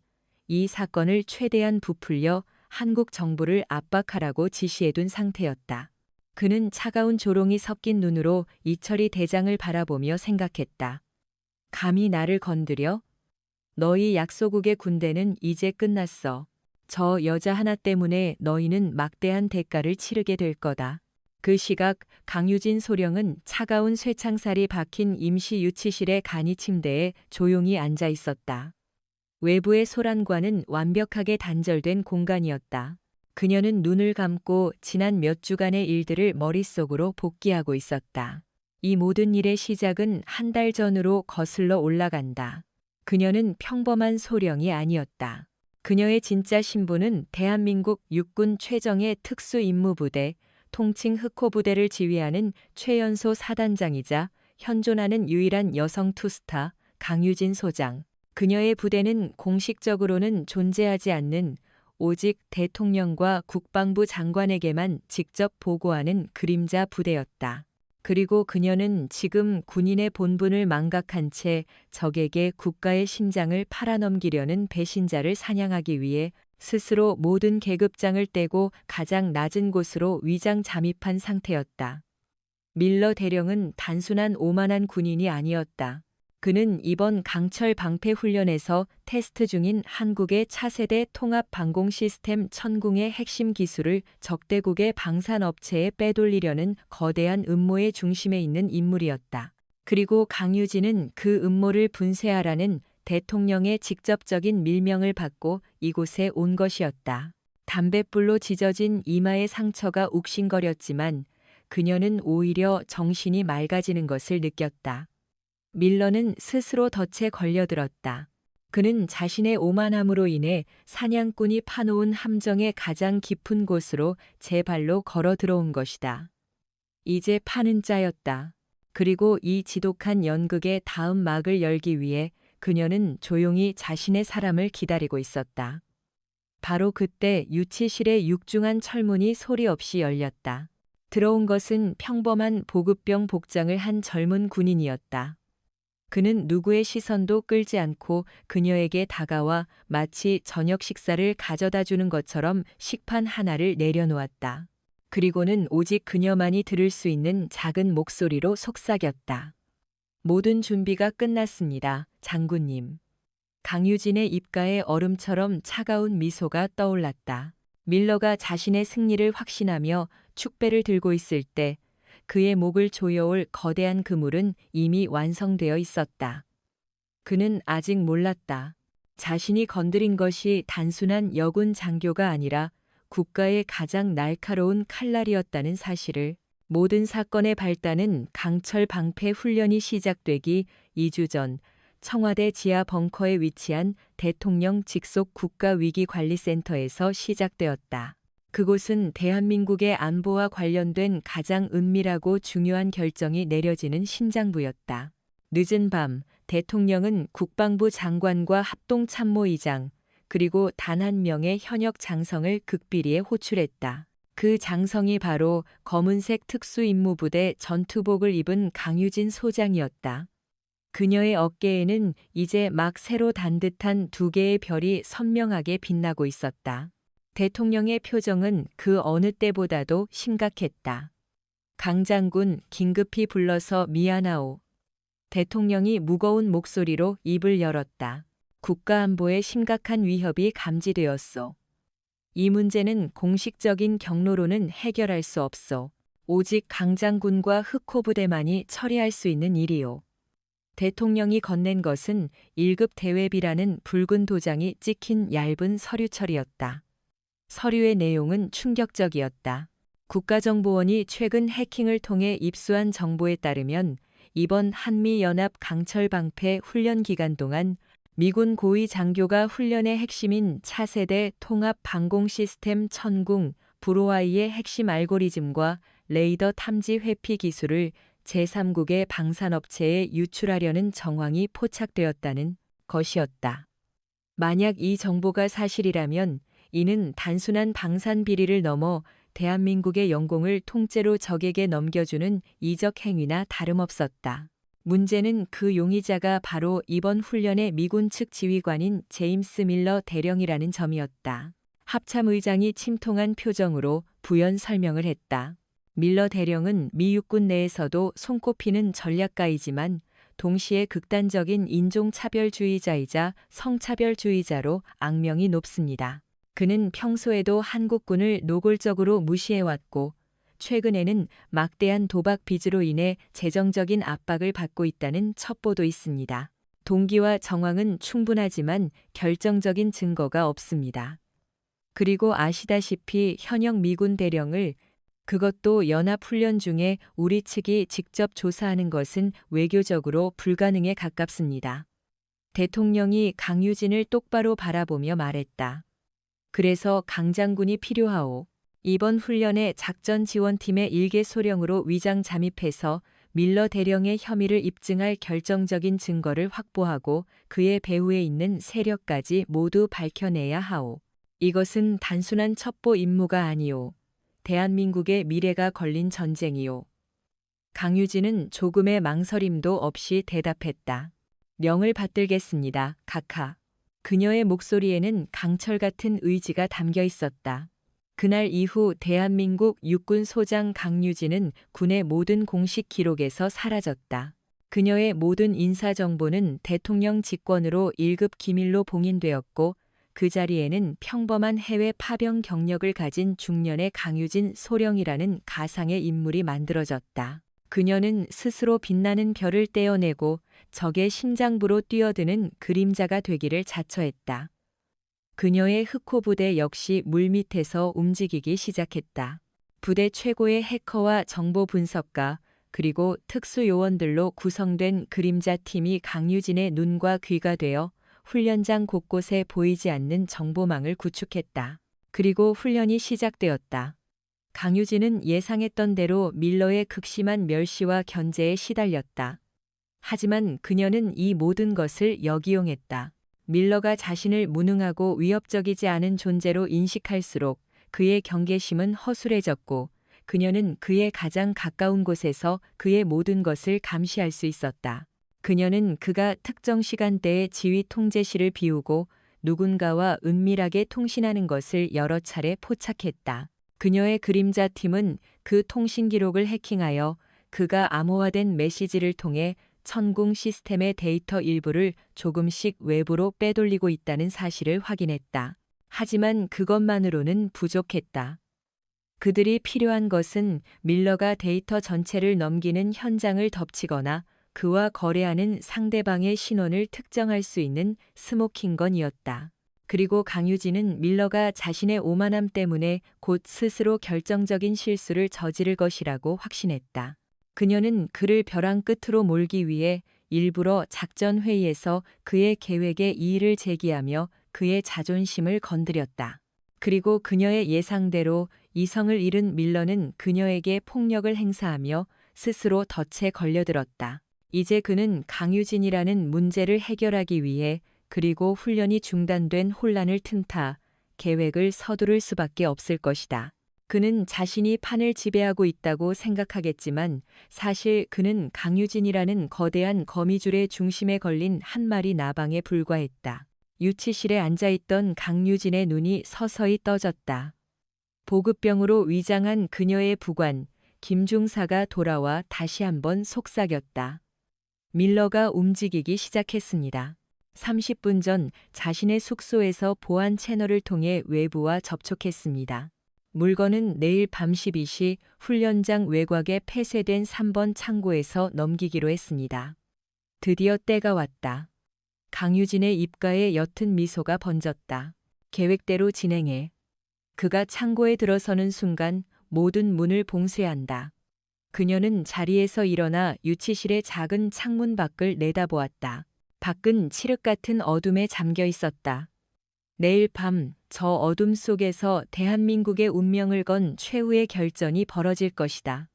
이 사건을 최대한 부풀려 한국 정부를 압박하라고 지시해둔 상태였다. 그는 차가운 조롱이 섞인 눈으로 이철희 대장을 바라보며 생각했다. 감히 나를 건드려? 너희 약소국의 군대는 이제 끝났어. 저 여자 하나 때문에 너희는 막대한 대가를 치르게 될 거다. 그 시각 강유진 소령은 차가운 쇠창살이 박힌 임시 유치실의 간이 침대에 조용히 앉아 있었다. 외부의 소란과는 완벽하게 단절된 공간이었다. 그녀는 눈을 감고 지난 몇 주간의 일들을 머릿속으로 복기하고 있었다. 이 모든 일의 시작은 한 달 전으로 거슬러 올라간다. 그녀는 평범한 소령이 아니었다. 그녀의 진짜 신분은 대한민국 육군 최정예 특수임무부대 통칭 흑호부대를 지휘하는 최연소 사단장이자 현존하는 유일한 여성 투스타 강유진 소장. 그녀의 부대는 공식적으로는 존재하지 않는 오직 대통령과 국방부 장관에게만 직접 보고하는 그림자 부대였다. 그리고 그녀는 지금 군인의 본분을 망각한 채 적에게 국가의 심장을 팔아넘기려는 배신자를 사냥하기 위해 스스로 모든 계급장을 떼고 가장 낮은 곳으로 위장 잠입한 상태였다. 밀러 대령은 단순한 오만한 군인이 아니었다. 그는 이번 강철 방패 훈련에서 테스트 중인 한국의 차세대 통합 방공 시스템 천궁의 핵심 기술을 적대국의 방산업체에 빼돌리려는 거대한 음모의 중심에 있는 인물이었다. 그리고 강유진은 그 음모를 분쇄하라는 대통령의 직접적인 밀명을 받고 이곳에 온 것이었다. 담뱃불로 지져진 이마의 상처가 욱신거렸지만 그녀는 오히려 정신이 맑아지는 것을 느꼈다. 밀러는 스스로 덫에 걸려들었다. 그는 자신의 오만함으로 인해 사냥꾼이 파놓은 함정의 가장 깊은 곳으로 제 발로 걸어 들어온 것이다. 이제 판은 짜였다. 그리고 이 지독한 연극의 다음 막을 열기 위해 그녀는 조용히 자신의 사람을 기다리고 있었다. 바로 그때 유치실의 육중한 철문이 소리 없이 열렸다. 들어온 것은 평범한 보급병 복장을 한 젊은 군인이었다. 그는 누구의 시선도 끌지 않고 그녀에게 다가와 마치 저녁 식사를 가져다 주는 것처럼 식판 하나를 내려놓았다. 그리고는 오직 그녀만이 들을 수 있는 작은 목소리로 속삭였다. 모든 준비가 끝났습니다, 장군님. 강유진의 입가에 얼음처럼 차가운 미소가 떠올랐다. 밀러가 자신의 승리를 확신하며 축배를 들고 있을 때 그의 목을 조여올 거대한 그물은 이미 완성되어 있었다. 그는 아직 몰랐다. 자신이 건드린 것이 단순한 여군 장교가 아니라 국가의 가장 날카로운 칼날이었다는 사실을. 모든 사건의 발단은 강철 방패 훈련이 시작되기 2주 전 청와대 지하 벙커에 위치한 대통령 직속 국가위기관리센터에서 시작되었다. 그곳은 대한민국의 안보와 관련된 가장 은밀하고 중요한 결정이 내려지는 심장부였다. 늦은 밤, 대통령은 국방부 장관과 합동참모의장, 그리고 단 한 명의 현역 장성을 극비리에 호출했다. 그 장성이 바로 검은색 특수임무부대 전투복을 입은 강유진 소장이었다. 그녀의 어깨에는 이제 막 새로 단 듯한 두 개의 별이 선명하게 빛나고 있었다. 대통령의 표정은 그 어느 때보다도 심각했다. 강 장군, 긴급히 불러서 미안하오. 대통령이 무거운 목소리로 입을 열었다. 국가안보에 심각한 위협이 감지되었소. 이 문제는 공식적인 경로로는 해결할 수 없소. 오직 강 장군과 흑호부대만이 처리할 수 있는 일이오. 대통령이 건넨 것은 1급 대회비라는 붉은 도장이 찍힌 얇은 서류철이었다. 서류의 내용은 충격적이었다. 국가정보원이 최근 해킹을 통해 입수한 정보에 따르면 이번 한미연합 강철방패 훈련 기간 동안 미군 고위 장교가 훈련의 핵심인 차세대 통합 방공 시스템 천궁 브로아이의 핵심 알고리즘과 레이더 탐지 회피 기술을 제3국의 방산업체에 유출하려는 정황이 포착되었다는 것이었다. 만약 이 정보가 사실이라면 이는 단순한 방산 비리를 넘어 대한민국의 영공을 통째로 적에게 넘겨주는 이적 행위나 다름없었다. 문제는 그 용의자가 바로 이번 훈련의 미군 측 지휘관인 제임스 밀러 대령이라는 점이었다. 합참의장이 침통한 표정으로 부연 설명을 했다. 밀러 대령은 미 육군 내에서도 손꼽히는 전략가이지만 동시에 극단적인 인종차별주의자이자 성차별주의자로 악명이 높습니다. 그는 평소에도 한국군을 노골적으로 무시해왔고 최근에는 막대한 도박 빚으로 인해 재정적인 압박을 받고 있다는 첩보도 있습니다. 동기와 정황은 충분하지만 결정적인 증거가 없습니다. 그리고 아시다시피 현역 미군 대령을 그것도 연합훈련 중에 우리 측이 직접 조사하는 것은 외교적으로 불가능에 가깝습니다. 대통령이 강유진을 똑바로 바라보며 말했다. 그래서 강 장군이 필요하오. 이번 훈련에 작전 지원팀의 일개 소령으로 위장 잠입해서 밀러 대령의 혐의를 입증할 결정적인 증거를 확보하고 그의 배후에 있는 세력까지 모두 밝혀내야 하오. 이것은 단순한 첩보 임무가 아니오. 대한민국의 미래가 걸린 전쟁이오. 강유진은 조금의 망설임도 없이 대답했다. 명을 받들겠습니다, 각하. 그녀의 목소리에는 강철 같은 의지가 담겨 있었다. 그날 이후 대한민국 육군 소장 강유진은 군의 모든 공식 기록에서 사라졌다. 그녀의 모든 인사정보는 대통령 직권으로 1급 기밀로 봉인되었고 그 자리에는 평범한 해외 파병 경력을 가진 중년의 강유진 소령이라는 가상의 인물이 만들어졌다. 그녀는 스스로 빛나는 별을 떼어내고 적의 심장부로 뛰어드는 그림자가 되기를 자처했다. 그녀의 흑호 부대 역시 물밑에서 움직이기 시작했다. 부대 최고의 해커와 정보 분석가 그리고 특수요원들로 구성된 그림자 팀이 강유진의 눈과 귀가 되어 훈련장 곳곳에 보이지 않는 정보망을 구축했다. 그리고 훈련이 시작되었다. 강유진은 예상했던 대로 밀러의 극심한 멸시와 견제에 시달렸다. 하지만 그녀는 이 모든 것을 역이용했다. 밀러가 자신을 무능하고 위협적이지 않은 존재로 인식할수록 그의 경계심은 허술해졌고 그녀는 그의 가장 가까운 곳에서 그의 모든 것을 감시할 수 있었다. 그녀는 그가 특정 시간대에 지휘 통제실을 비우고 누군가와 은밀하게 통신하는 것을 여러 차례 포착했다. 그녀의 그림자 팀은 그 통신 기록을 해킹하여 그가 암호화된 메시지를 통해 천궁 시스템의 데이터 일부를 조금씩 외부로 빼돌리고 있다는 사실을 확인했다. 하지만 그것만으로는 부족했다. 그들이 필요한 것은 밀러가 데이터 전체를 넘기는 현장을 덮치거나 그와 거래하는 상대방의 신원을 특정할 수 있는 스모킹건이었다. 그리고 강유진은 밀러가 자신의 오만함 때문에 곧 스스로 결정적인 실수를 저지를 것이라고 확신했다. 그녀는 그를 벼랑 끝으로 몰기 위해 일부러 작전 회의에서 그의 계획에 이의를 제기하며 그의 자존심을 건드렸다. 그리고 그녀의 예상대로 이성을 잃은 밀러는 그녀에게 폭력을 행사하며 스스로 덫에 걸려들었다. 이제 그는 강유진이라는 문제를 해결하기 위해 그리고 훈련이 중단된 혼란을 틈타 계획을 서두를 수밖에 없을 것이다. 그는 자신이 판을 지배하고 있다고 생각하겠지만 사실 그는 강유진이라는 거대한 거미줄의 중심에 걸린 한 마리 나방에 불과했다. 유치실에 앉아있던 강유진의 눈이 서서히 떠졌다. 보급병으로 위장한 그녀의 부관, 김중사가 돌아와 다시 한번 속삭였다. 밀러가 움직이기 시작했습니다. 30분 전 자신의 숙소에서 보안 채널을 통해 외부와 접촉했습니다. 물건은 내일 밤 12시 훈련장 외곽에 폐쇄된 3번 창고에서 넘기기로 했습니다. 드디어 때가 왔다. 강유진의 입가에 옅은 미소가 번졌다. 계획대로 진행해. 그가 창고에 들어서는 순간 모든 문을 봉쇄한다. 그녀는 자리에서 일어나 유치실의 작은 창문 밖을 내다보았다. 밖은 칠흑 같은 어둠에 잠겨 있었다. 내일 밤 저 어둠 속에서 대한민국의 운명을 건 최후의 결전이 벌어질 것이다.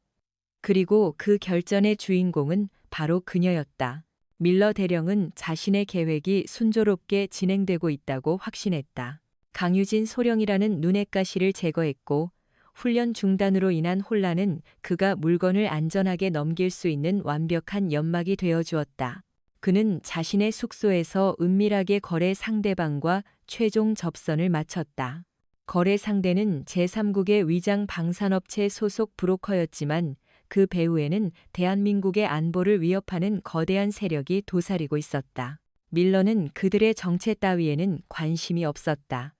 그리고 그 결전의 주인공은 바로 그녀였다. 밀러 대령은 자신의 계획이 순조롭게 진행되고 있다고 확신했다. 강유진 소령이라는 눈엣 가시를 제거했고 훈련 중단으로 인한 혼란은 그가 물건을 안전하게 넘길 수 있는 완벽한 연막이 되어 주었다. 그는 자신의 숙소에서 은밀하게 거래 상대방과 최종 접선을 마쳤다. 거래 상대는 제3국의 위장 방산업체 소속 브로커였지만 그 배후에는 대한민국의 안보를 위협하는 거대한 세력이 도사리고 있었다. 밀러는 그들의 정체 따위에는 관심이 없었다.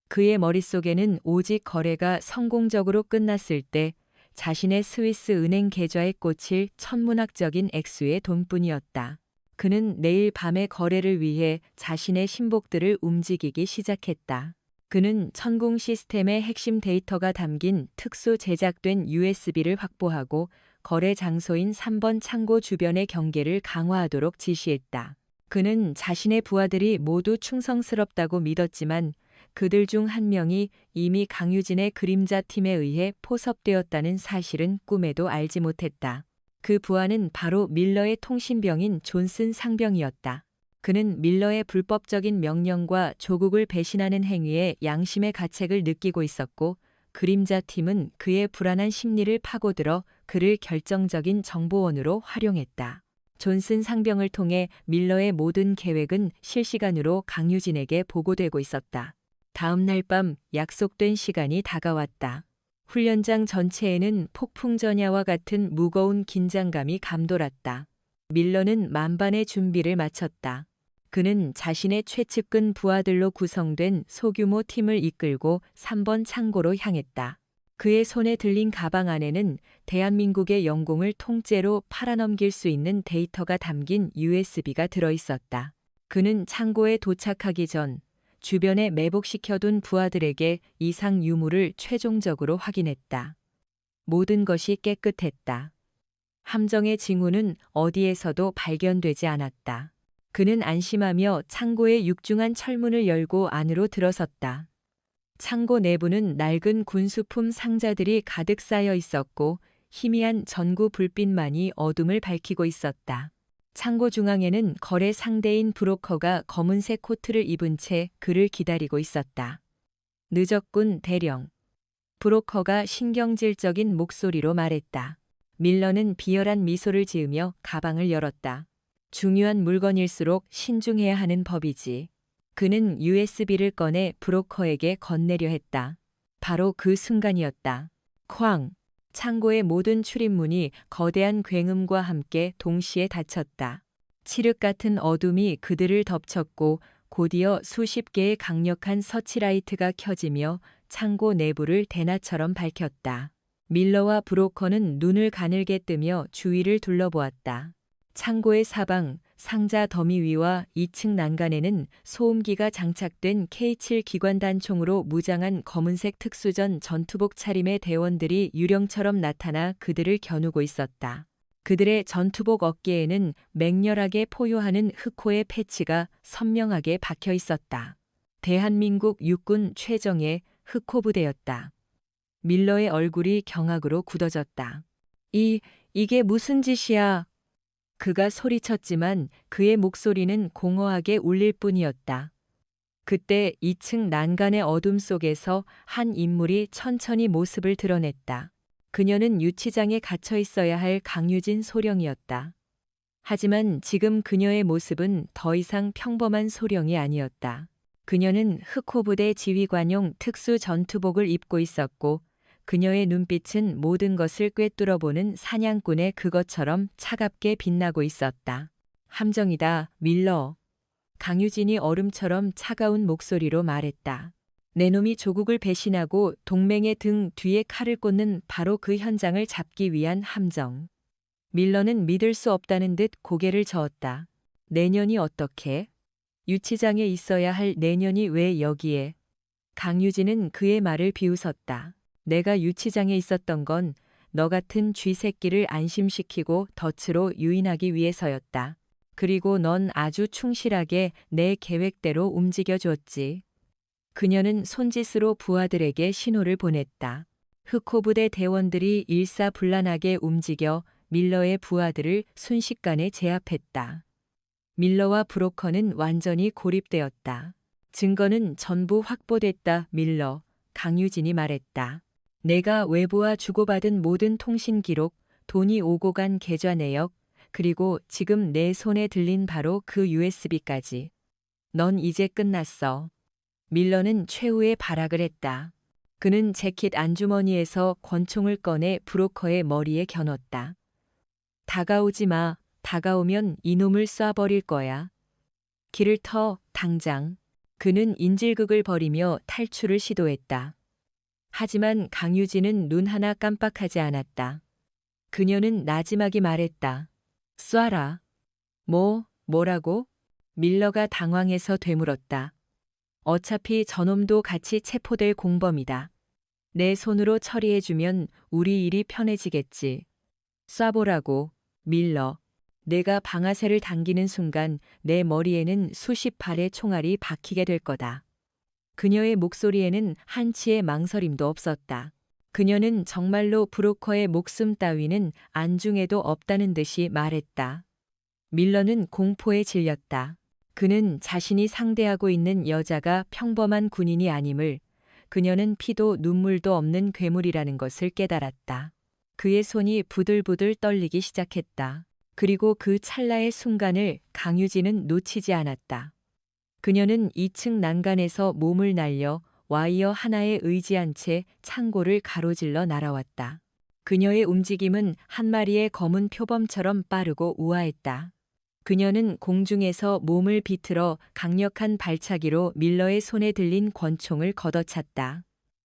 그의 머릿속에는 오직 거래가 성공적으로 끝났을 때 자신의 스위스 은행 계좌에 꽂힐 천문학적인 액수의 돈뿐이었다. 그는 내일 밤의 거래를 위해 자신의 신복들을 움직이기 시작했다. 그는 천궁 시스템의 핵심 데이터가 담긴 특수 제작된 USB를 확보하고 거래 장소인 3번 창고 주변의 경계를 강화하도록 지시했다. 그는 자신의 부하들이 모두 충성스럽다고 믿었지만 그들 중 한 명이 이미 강유진의 그림자 팀에 의해 포섭되었다는 사실은 꿈에도 알지 못했다. 그 부하는 바로 밀러의 통신병인 존슨 상병이었다. 그는 밀러의 불법적인 명령과 조국을 배신하는 행위에 양심의 가책을 느끼고 있었고, 그림자 팀은 그의 불안한 심리를 파고들어 그를 결정적인 정보원으로 활용했다. 존슨 상병을 통해 밀러의 모든 계획은 실시간으로 강유진에게 보고되고 있었다. 다음 날 밤 약속된 시간이 다가왔다. 훈련장 전체에는 폭풍전야와 같은 무거운 긴장감이 감돌았다. 밀러는 만반의 준비를 마쳤다. 그는 자신의 최측근 부하들로 구성된 소규모 팀을 이끌고 3번 창고로 향했다. 그의 손에 들린 가방 안에는 대한민국의 영공을 통째로 팔아넘길 수 있는 데이터가 담긴 USB가 들어있었다. 그는 창고에 도착하기 전 주변에 매복시켜둔 부하들에게 이상 유무를 최종적으로 확인했다. 모든 것이 깨끗했다. 함정의 징후는 어디에서도 발견되지 않았다. 그는 안심하며 창고의 육중한 철문을 열고 안으로 들어섰다. 창고 내부는 낡은 군수품 상자들이 가득 쌓여 있었고 희미한 전구 불빛만이 어둠을 밝히고 있었다. 창고 중앙에는 거래 상대인 브로커가 검은색 코트를 입은 채 그를 기다리고 있었다. 늦었군, 대령. 브로커가 신경질적인 목소리로 말했다. 밀러는 비열한 미소를 지으며 가방을 열었다. 중요한 물건일수록 신중해야 하는 법이지. 그는 USB를 꺼내 브로커에게 건네려 했다. 바로 그 순간이었다. 쾅! 창고의 모든 출입문이 거대한 굉음과 함께 동시에 닫혔다. 칠흑 같은 어둠이 그들을 덮쳤고 곧이어 수십 개의 강력한 서치라이트가 켜지며 창고 내부를 대낮처럼 밝혔다. 밀러와 브로커는 눈을 가늘게 뜨며 주위를 둘러보았다. 창고의 사방, 상자 더미 위와 2층 난간에는 소음기가 장착된 K7 기관단총으로 무장한 검은색 특수전 전투복 차림의 대원들이 유령처럼 나타나 그들을 겨누고 있었다. 그들의 전투복 어깨에는 맹렬하게 포효하는 흑호의 패치가 선명하게 박혀 있었다. 대한민국 육군 최정예 흑호 부대였다. 밀러의 얼굴이 경악으로 굳어졌다. 이게 무슨 짓이야? 그가 소리쳤지만 그의 목소리는 공허하게 울릴 뿐이었다. 그때 2층 난간의 어둠 속에서 한 인물이 천천히 모습을 드러냈다. 그녀는 유치장에 갇혀 있어야 할 강유진 소령이었다. 하지만 지금 그녀의 모습은 더 이상 평범한 소령이 아니었다. 그녀는 흑호부대 지휘관용 특수 전투복을 입고 있었고 그녀의 눈빛은 모든 것을 꿰뚫어보는 사냥꾼의 그것처럼 차갑게 빛나고 있었다. 함정이다, 밀러. 강유진이 얼음처럼 차가운 목소리로 말했다. 내 놈이 조국을 배신하고 동맹의 등 뒤에 칼을 꽂는 바로 그 현장을 잡기 위한 함정. 밀러는 믿을 수 없다는 듯 고개를 저었다. 내년이 어떻게? 유치장에 있어야 할 내년이 왜 여기에? 강유진은 그의 말을 비웃었다. 내가 유치장에 있었던 건 너 같은 쥐새끼를 안심시키고 덫으로 유인하기 위해서였다. 그리고 넌 아주 충실하게 내 계획대로 움직여 줬지. 그녀는 손짓으로 부하들에게 신호를 보냈다. 흑호부대 대원들이 일사불란하게 움직여 밀러의 부하들을 순식간에 제압했다. 밀러와 브로커는 완전히 고립되었다. 증거는 전부 확보됐다, 밀러. 강유진이 말했다. 내가 외부와 주고받은 모든 통신 기록, 돈이 오고 간 계좌 내역, 그리고 지금 내 손에 들린 바로 그 USB까지. 넌 이제 끝났어. 밀러는 최후의 발악을 했다. 그는 재킷 안주머니에서 권총을 꺼내 브로커의 머리에 겨눴다. 다가오지 마. 다가오면 이놈을 쏴버릴 거야. 길을 터, 당장. 그는 인질극을 벌이며 탈출을 시도했다. 하지만 강유진은 눈 하나 깜빡하지 않았다. 그녀는 나지막이 말했다. 쏴라. 뭐라고? 밀러가 당황해서 되물었다. 어차피 저놈도 같이 체포될 공범이다. 내 손으로 처리해주면 우리 일이 편해지겠지. 쏴보라고, 밀러. 내가 방아쇠를 당기는 순간 내 머리에는 수십 발의 총알이 박히게 될 거다. 그녀의 목소리에는 한치의 망설임도 없었다. 그녀는 정말로 브로커의 목숨 따위는 안중에도 없다는 듯이 말했다. 밀러는 공포에 질렸다. 그는 자신이 상대하고 있는 여자가 평범한 군인이 아님을, 그녀는 피도 눈물도 없는 괴물이라는 것을 깨달았다. 그의 손이 부들부들 떨리기 시작했다. 그리고 그 찰나의 순간을 강유진은 놓치지 않았다. 그녀는 2층 난간에서 몸을 날려 와이어 하나에 의지한 채 창고를 가로질러 날아왔다. 그녀의 움직임은 한 마리의 검은 표범처럼 빠르고 우아했다. 그녀는 공중에서 몸을 비틀어 강력한 발차기로 밀러의 손에 들린 권총을 걷어찼다.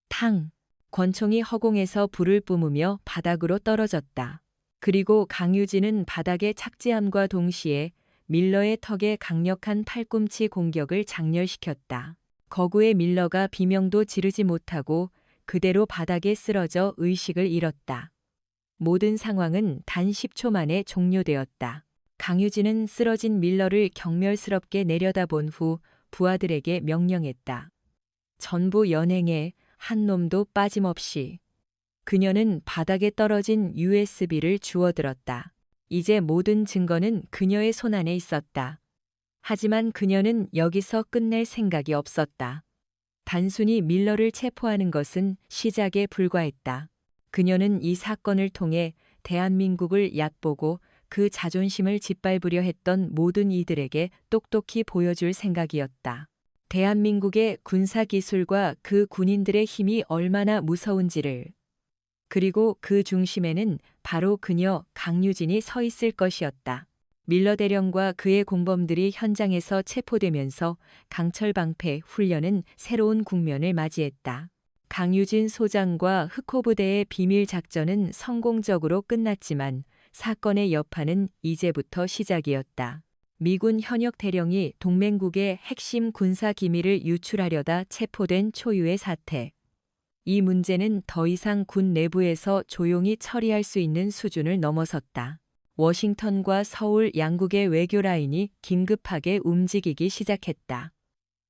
탕! 권총이 허공에서 불을 뿜으며 바닥으로 떨어졌다. 그리고 강유진은 바닥의 착지함과 동시에 밀러의 턱에 강력한 팔꿈치 공격을 장렬시켰다. 거구의 밀러가 비명도 지르지 못하고 그대로 바닥에 쓰러져 의식을 잃었다. 모든 상황은 단 10초 만에 종료되었다. 강유진은 쓰러진 밀러를 경멸스럽게 내려다본 후 부하들에게 명령했다. 전부 연행해, 한 놈도 빠짐없이. 그녀는 바닥에 떨어진 USB를 주워들었다. 이제 모든 증거는 그녀의 손안에 있었다. 하지만 그녀는 여기서 끝낼 생각이 없었다. 단순히 밀러를 체포하는 것은 시작에 불과했다. 그녀는 이 사건을 통해 대한민국을 얕보고 그 자존심을 짓밟으려 했던 모든 이들에게 똑똑히 보여줄 생각이었다. 대한민국의 군사기술과 그 군인들의 힘이 얼마나 무서운지를. 그리고 그 중심에는 바로 그녀 강유진이 서 있을 것이었다. 밀러 대령과 그의 공범들이 현장에서 체포되면서 강철방패 훈련은 새로운 국면을 맞이했다. 강유진 소장과 흑호부대의 비밀 작전은 성공적으로 끝났지만 사건의 여파는 이제부터 시작이었다. 미군 현역 대령이 동맹국의 핵심 군사 기밀을 유출하려다 체포된 초유의 사태. 이 문제는 더 이상 군 내부에서 조용히 처리할 수 있는 수준을 넘어섰다. 워싱턴과 서울 양국의 외교 라인이 긴급하게 움직이기 시작했다.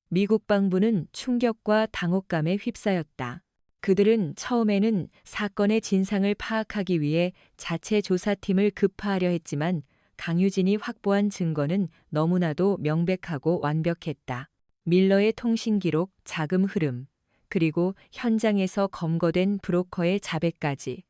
미국 방부는 충격과 당혹감에 휩싸였다. 그들은 처음에는 사건의 진상을 파악하기 위해 자체 조사팀을 급파하려 했지만 강유진이 확보한 증거는 너무나도 명백하고 완벽했다. 밀러의 통신 기록, 자금 흐름, 그리고 현장에서 검거된 브로커의 자백까지.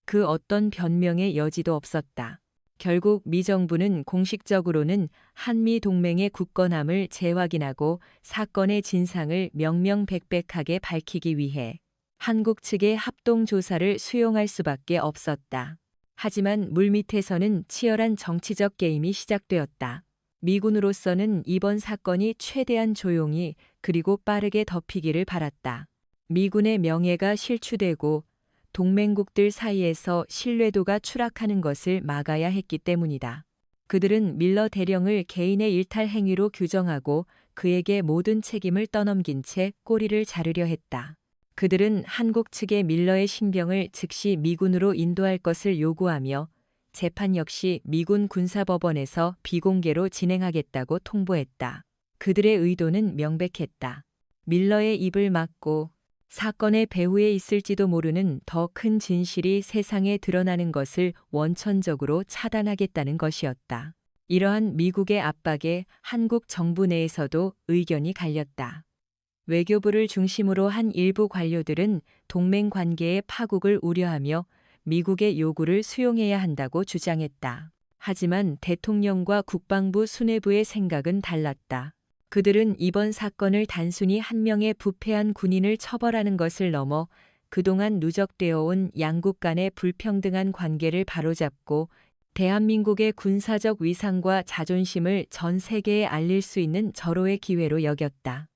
그 어떤 변명의 여지도 없었다. 결국 미 정부는 공식적으로는 한미 동맹의 굳건함을 재확인하고 사건의 진상을 명명백백하게 밝히기 위해 한국 측의 합동조사를 수용할 수밖에 없었다. 하지만 물밑에서는 치열한 정치적 게임이 시작되었다. 미군으로서는 이번 사건이 최대한 조용히 그리고 빠르게 덮이기를 바랐다. 미군의 명예가 실추되고 동맹국들 사이에서 신뢰도가 추락하는 것을 막아야 했기 때문이다. 그들은 밀러 대령을 개인의 일탈 행위로 규정하고 그에게 모든 책임을 떠넘긴 채 꼬리를 자르려 했다. 그들은 한국 측의 밀러의 신병을 즉시 미군으로 인도할 것을 요구하며 재판 역시 미군 군사법원에서 비공개로 진행하겠다고 통보했다. 그들의 의도는 명백했다. 밀러의 입을 막고 사건의 배후에 있을지도 모르는 더 큰 진실이 세상에 드러나는 것을 원천적으로 차단하겠다는 것이었다. 이러한 미국의 압박에 한국 정부 내에서도 의견이 갈렸다. 외교부를 중심으로 한 일부 관료들은 동맹 관계의 파국을 우려하며 미국의 요구를 수용해야 한다고 주장했다. 하지만 대통령과 국방부 수뇌부의 생각은 달랐다. 그들은 이번 사건을 단순히 한 명의 부패한 군인을 처벌하는 것을 넘어 그동안 누적되어 온 양국 간의 불평등한 관계를 바로잡고 대한민국의 군사적 위상과 자존심을 전 세계에 알릴 수 있는 절호의 기회로 여겼다.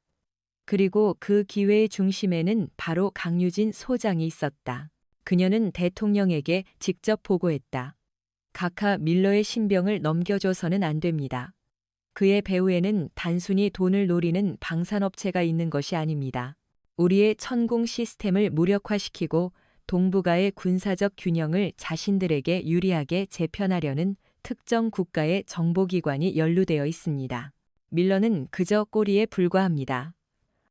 그리고 그 기회의 중심에는 바로 강유진 소장이 있었다. 그녀는 대통령에게 직접 보고했다. 각하 밀러의 신병을 넘겨줘서는 안 됩니다. 그의 배후에는 단순히 돈을 노리는 방산업체가 있는 것이 아닙니다. 우리의 천공 시스템을 무력화시키고 동북아의 군사적 균형을 자신들에게 유리하게 재편하려는 특정 국가의 정보기관이 연루되어 있습니다. 밀러는 그저 꼬리에 불과합니다.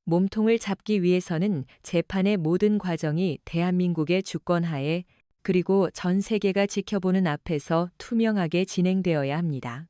몸통을 잡기 위해서는 재판의 모든 과정이 대한민국의 주권하에 그리고 전 세계가 지켜보는 앞에서 투명하게 진행되어야 합니다.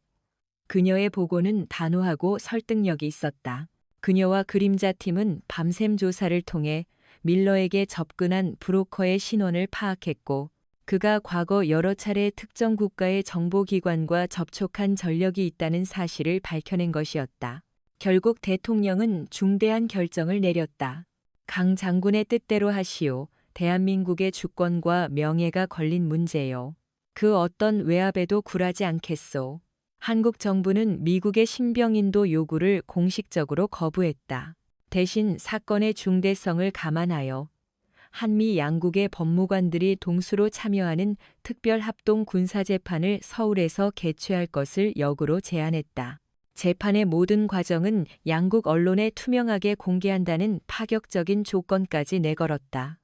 그녀의 보고는 단호하고 설득력이 있었다. 그녀와 그림자 팀은 밤샘 조사를 통해 밀러에게 접근한 브로커의 신원을 파악했고, 그가 과거 여러 차례 특정 국가의 정보기관과 접촉한 전력이 있다는 사실을 밝혀낸 것이었다. 결국 대통령은 중대한 결정을 내렸다. 강 장군의 뜻대로 하시오. 대한민국의 주권과 명예가 걸린 문제요. 그 어떤 외압에도 굴하지 않겠소. 한국 정부는 미국의 신병인도 요구를 공식적으로 거부했다. 대신 사건의 중대성을 감안하여 한미 양국의 법무관들이 동수로 참여하는 특별합동 군사재판을 서울에서 개최할 것을 역으로 제안했다. 재판의 모든 과정은 양국 언론에 투명하게 공개한다는 파격적인 조건까지 내걸었다.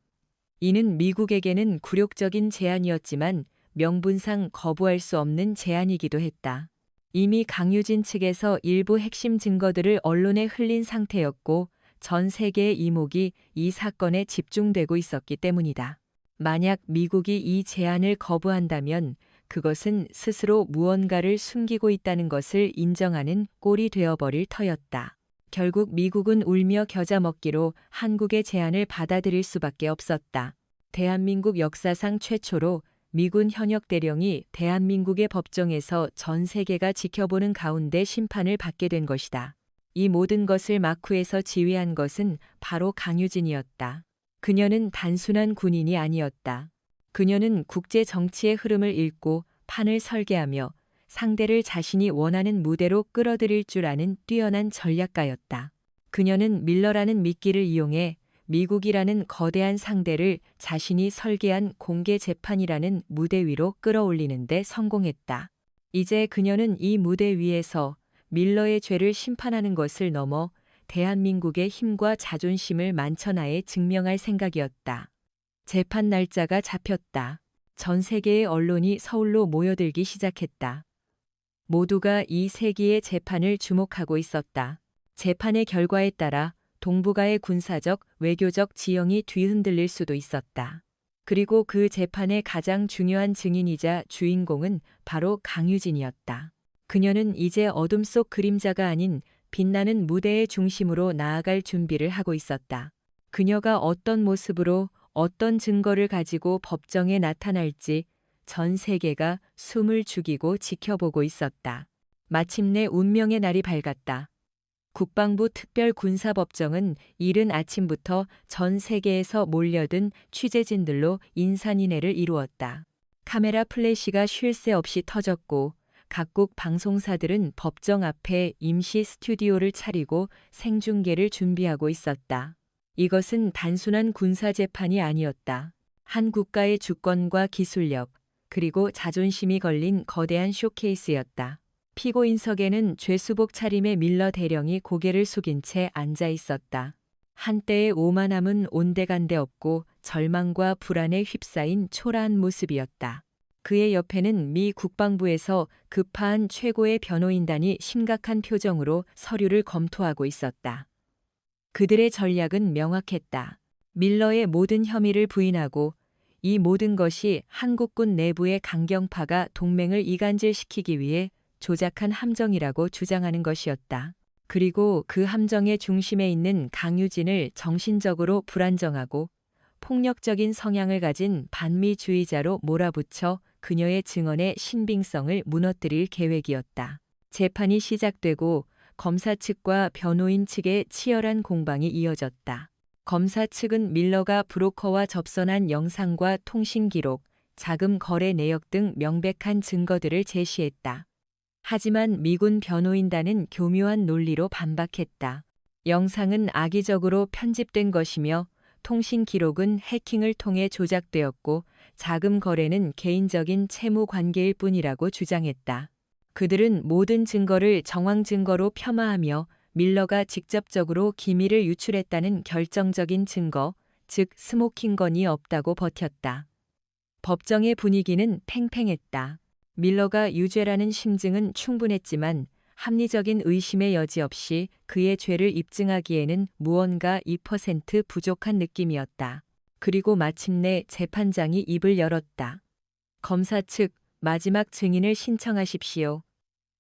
이는 미국에게는 굴욕적인 제안이었지만 명분상 거부할 수 없는 제안이기도 했다. 이미 강유진 측에서 일부 핵심 증거들을 언론에 흘린 상태였고 전 세계의 이목이 이 사건에 집중되고 있었기 때문이다. 만약 미국이 이 제안을 거부한다면 그것은 스스로 무언가를 숨기고 있다는 것을 인정하는 꼴이 되어버릴 터였다. 결국 미국은 울며 겨자 먹기로 한국의 제안을 받아들일 수밖에 없었다. 대한민국 역사상 최초로 미군 현역 대령이 대한민국의 법정에서 전 세계가 지켜보는 가운데 심판을 받게 된 것이다. 이 모든 것을 마쿠에서 지휘한 것은 바로 강유진이었다. 그녀는 단순한 군인이 아니었다. 그녀는 국제 정치의 흐름을 읽고 판을 설계하며 상대를 자신이 원하는 무대로 끌어들일 줄 아는 뛰어난 전략가였다. 그녀는 밀러라는 미끼를 이용해 미국이라는 거대한 상대를 자신이 설계한 공개 재판이라는 무대 위로 끌어올리는 데 성공했다. 이제 그녀는 이 무대 위에서 밀러의 죄를 심판하는 것을 넘어 대한민국의 힘과 자존심을 만천하에 증명할 생각이었다. 재판 날짜가 잡혔다. 전 세계의 언론이 서울로 모여들기 시작했다. 모두가 이 세기의 재판을 주목하고 있었다. 재판의 결과에 따라 동북아의 군사적, 외교적 지형이 뒤흔들릴 수도 있었다. 그리고 그 재판의 가장 중요한 증인이자 주인공은 바로 강유진이었다. 그녀는 이제 어둠 속 그림자가 아닌 빛나는 무대의 중심으로 나아갈 준비를 하고 있었다. 그녀가 어떤 모습으로 어떤 증거를 가지고 법정에 나타날지 전 세계가 숨을 죽이고 지켜보고 있었다. 마침내 운명의 날이 밝았다. 국방부 특별군사법정은 이른 아침부터 전 세계에서 몰려든 취재진들로 인산인해를 이루었다. 카메라 플래시가 쉴 새 없이 터졌고 각국 방송사들은 법정 앞에 임시 스튜디오를 차리고 생중계를 준비하고 있었다. 이것은 단순한 군사재판이 아니었다. 한 국가의 주권과 기술력, 그리고 자존심이 걸린 거대한 쇼케이스였다. 피고인석에는 죄수복 차림의 밀러 대령이 고개를 숙인 채 앉아 있었다. 한때의 오만함은 온데간데 없고 절망과 불안에 휩싸인 초라한 모습이었다. 그의 옆에는 미 국방부에서 급파한 최고의 변호인단이 심각한 표정으로 서류를 검토하고 있었다. 그들의 전략은 명확했다. 밀러의 모든 혐의를 부인하고 이 모든 것이 한국군 내부의 강경파가 동맹을 이간질시키기 위해 조작한 함정이라고 주장하는 것이었다. 그리고 그 함정의 중심에 있는 강유진을 정신적으로 불안정하고 폭력적인 성향을 가진 반미주의자로 몰아붙여 그녀의 증언의 신빙성을 무너뜨릴 계획이었다. 재판이 시작되고 검사 측과 변호인 측의 치열한 공방이 이어졌다. 검사 측은 밀러가 브로커와 접선한 영상과 통신 기록, 자금 거래 내역 등 명백한 증거들을 제시했다. 하지만 미군 변호인단은 교묘한 논리로 반박했다. 영상은 악의적으로 편집된 것이며 통신 기록은 해킹을 통해 조작되었고 자금 거래는 개인적인 채무 관계일 뿐이라고 주장했다. 그들은 모든 증거를 정황 증거로 폄하하며 밀러가 직접적으로 기밀을 유출했다는 결정적인 증거, 즉 스모킹건이 없다고 버텼다. 법정의 분위기는 팽팽했다. 밀러가 유죄라는 심증은 충분했지만 합리적인 의심의 여지 없이 그의 죄를 입증하기에는 무언가 2% 부족한 느낌이었다. 그리고 마침내 재판장이 입을 열었다. 검사 측 마지막 증인을 신청하십시오.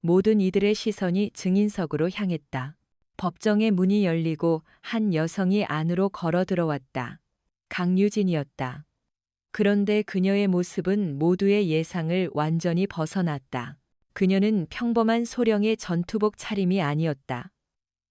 모든 이들의 시선이 증인석으로 향했다. 법정의 문이 열리고 한 여성이 안으로 걸어 들어왔다. 강유진이었다. 그런데 그녀의 모습은 모두의 예상을 완전히 벗어났다. 그녀는 평범한 소령의 전투복 차림이 아니었다.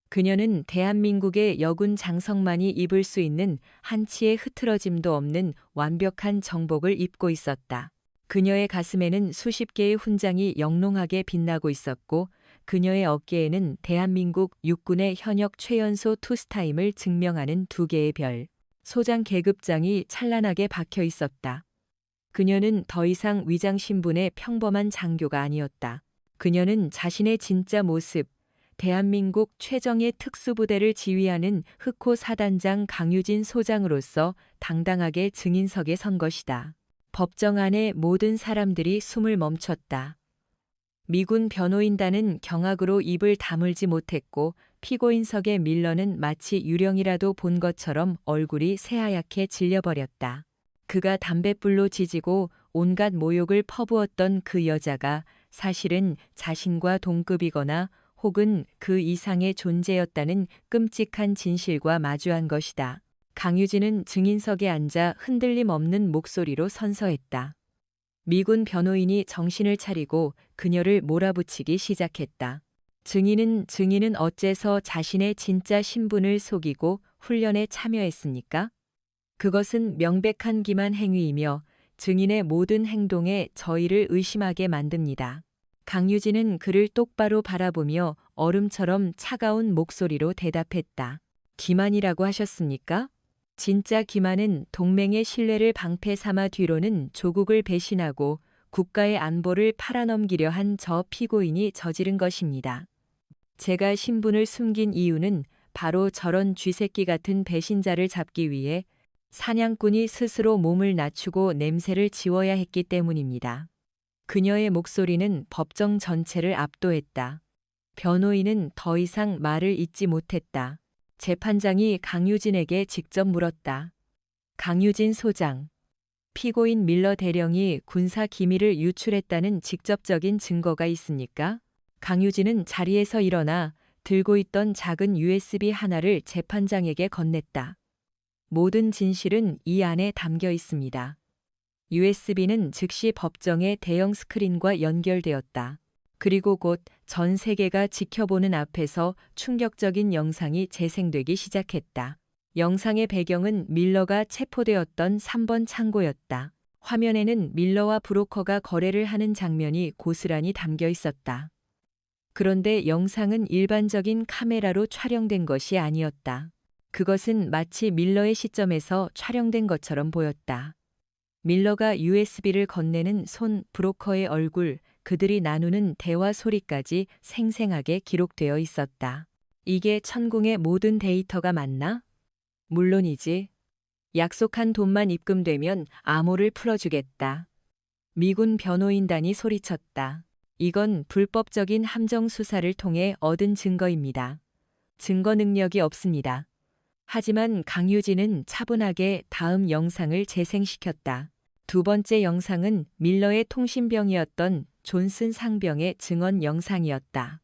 그녀는 대한민국의 여군 장성만이 입을 수 있는 한치의 흐트러짐도 없는 완벽한 정복을 입고 있었다. 그녀의 가슴에는 수십 개의 훈장이 영롱하게 빛나고 있었고 그녀의 어깨에는 대한민국 육군의 현역 최연소 투스타임을 증명하는 2개의 별, 소장 계급장이 찬란하게 박혀 있었다. 그녀는 더 이상 위장 신분의 평범한 장교가 아니었다. 그녀는 자신의 진짜 모습, 대한민국 최정예 특수부대를 지휘하는 흑호 사단장 강유진 소장으로서 당당하게 증인석에 선 것이다. 법정 안에 모든 사람들이 숨을 멈췄다. 미군 변호인단은 경악으로 입을 다물지 못했고 피고인석의 밀러는 마치 유령이라도 본 것처럼 얼굴이 새하얗게 질려버렸다. 그가 담뱃불로 지지고 온갖 모욕을 퍼부었던 그 여자가 사실은 자신과 동급이거나 혹은 그 이상의 존재였다는 끔찍한 진실과 마주한 것이다. 강유진은 증인석에 앉아 흔들림 없는 목소리로 선서했다. 미군 변호인이 정신을 차리고 그녀를 몰아붙이기 시작했다. 증인은 어째서 자신의 진짜 신분을 속이고 훈련에 참여했습니까? 그것은 명백한 기만 행위이며 증인의 모든 행동에 저희를 의심하게 만듭니다. 강유진은 그를 똑바로 바라보며 얼음처럼 차가운 목소리로 대답했다. 기만이라고 하셨습니까? 진짜 기만은 동맹의 신뢰를 방패 삼아 뒤로는 조국을 배신하고 국가의 안보를 팔아넘기려 한 저 피고인이 저지른 것입니다. 제가 신분을 숨긴 이유는 바로 저런 쥐새끼 같은 배신자를 잡기 위해 사냥꾼이 스스로 몸을 낮추고 냄새를 지워야 했기 때문입니다. 그녀의 목소리는 법정 전체를 압도했다. 변호인은 더 이상 말을 잇지 못했다. 재판장이 강유진에게 직접 물었다. 강유진 소장, 피고인 밀러 대령이 군사 기밀을 유출했다는 직접적인 증거가 있습니까? 강유진은 자리에서 일어나 들고 있던 작은 USB 하나를 재판장에게 건넸다. 모든 진실은 이 안에 담겨 있습니다. USB는 즉시 법정의 대형 스크린과 연결되었다. 그리고 곧 전 세계가 지켜보는 앞에서 충격적인 영상이 재생되기 시작했다. 영상의 배경은 밀러가 체포되었던 3번 창고였다. 화면에는 밀러와 브로커가 거래를 하는 장면이 고스란히 담겨 있었다. 그런데 영상은 일반적인 카메라로 촬영된 것이 아니었다. 그것은 마치 밀러의 시점에서 촬영된 것처럼 보였다. 밀러가 USB를 건네는 손, 브로커의 얼굴, 그들이 나누는 대화 소리까지 생생하게 기록되어 있었다. 이게 천궁의 모든 데이터가 맞나? 물론이지. 약속한 돈만 입금되면 암호를 풀어주겠다. 미군 변호인단이 소리쳤다. 이건 불법적인 함정 수사를 통해 얻은 증거입니다. 증거 능력이 없습니다. 하지만 강유진은 차분하게 다음 영상을 재생시켰다. 2번째 영상은 밀러의 통신병이었던 존슨 상병의 증언 영상이었다.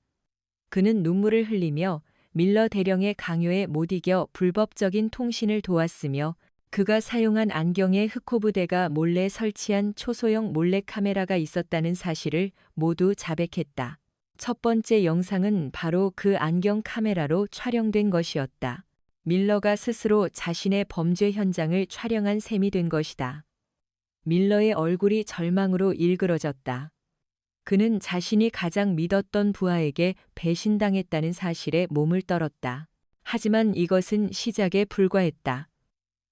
그는 눈물을 흘리며 밀러 대령의 강요에 못 이겨 불법적인 통신을 도왔으며 그가 사용한 안경에 흑호 부대가 몰래 설치한 초소형 몰래카메라가 있었다는 사실을 모두 자백했다. 첫 번째 영상은 바로 그 안경 카메라로 촬영된 것이었다. 밀러가 스스로 자신의 범죄 현장을 촬영한 셈이 된 것이다. 밀러의 얼굴이 절망으로 일그러졌다. 그는 자신이 가장 믿었던 부하에게 배신당했다는 사실에 몸을 떨었다. 하지만 이것은 시작에 불과했다.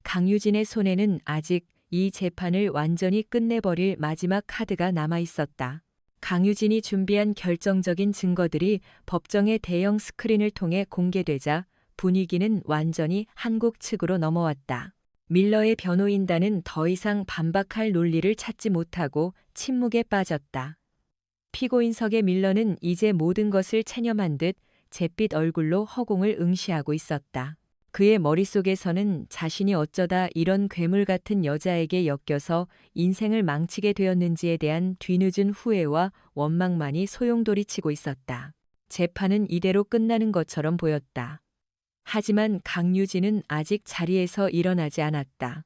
강유진의 손에는 아직 이 재판을 완전히 끝내버릴 마지막 카드가 남아 있었다. 강유진이 준비한 결정적인 증거들이 법정의 대형 스크린을 통해 공개되자 분위기는 완전히 한국 측으로 넘어왔다. 밀러의 변호인단은 더 이상 반박할 논리를 찾지 못하고 침묵에 빠졌다. 피고인석의 밀러는 이제 모든 것을 체념한 듯 잿빛 얼굴로 허공을 응시하고 있었다. 그의 머릿속에서는 자신이 어쩌다 이런 괴물 같은 여자에게 엮여서 인생을 망치게 되었는지에 대한 뒤늦은 후회와 원망만이 소용돌이치고 있었다. 재판은 이대로 끝나는 것처럼 보였다. 하지만 강유진은 아직 자리에서 일어나지 않았다.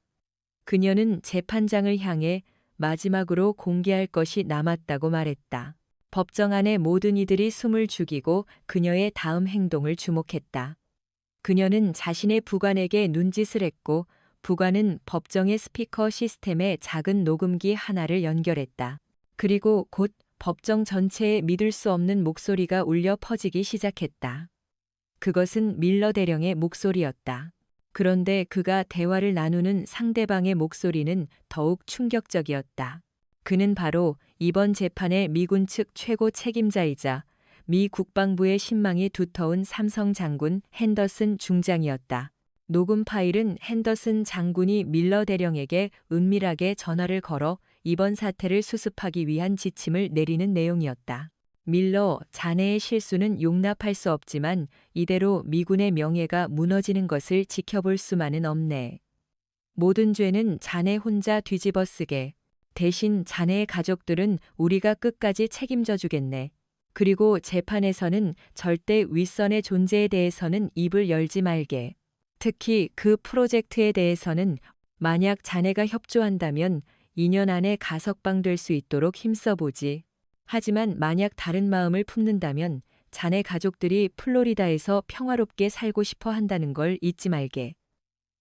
그녀는 재판장을 향해 마지막으로 공개할 것이 남았다고 말했다. 법정 안의 모든 이들이 숨을 죽이고 그녀의 다음 행동을 주목했다. 그녀는 자신의 부관에게 눈짓을 했고 부관은 법정의 스피커 시스템에 작은 녹음기 하나를 연결했다. 그리고 곧 법정 전체에 믿을 수 없는 목소리가 울려 퍼지기 시작했다. 그것은 밀러 대령의 목소리였다. 그런데 그가 대화를 나누는 상대방의 목소리는 더욱 충격적이었다. 그는 바로 이번 재판의 미군 측 최고 책임자이자 미 국방부의 신망이 두터운 삼성 장군 핸더슨 중장이었다. 녹음 파일은 핸더슨 장군이 밀러 대령에게 은밀하게 전화를 걸어 이번 사태를 수습하기 위한 지침을 내리는 내용이었다. 밀러, 자네의 실수는 용납할 수 없지만 이대로 미군의 명예가 무너지는 것을 지켜볼 수만은 없네. 모든 죄는 자네 혼자 뒤집어 쓰게. 대신 자네의 가족들은 우리가 끝까지 책임져 주겠네. 그리고 재판에서는 절대 윗선의 존재에 대해서는 입을 열지 말게. 특히 그 프로젝트에 대해서는 만약 자네가 협조한다면 2년 안에 가석방될 수 있도록 힘써보지. 하지만 만약 다른 마음을 품는다면 자네 가족들이 플로리다에서 평화롭게 살고 싶어 한다는 걸 잊지 말게.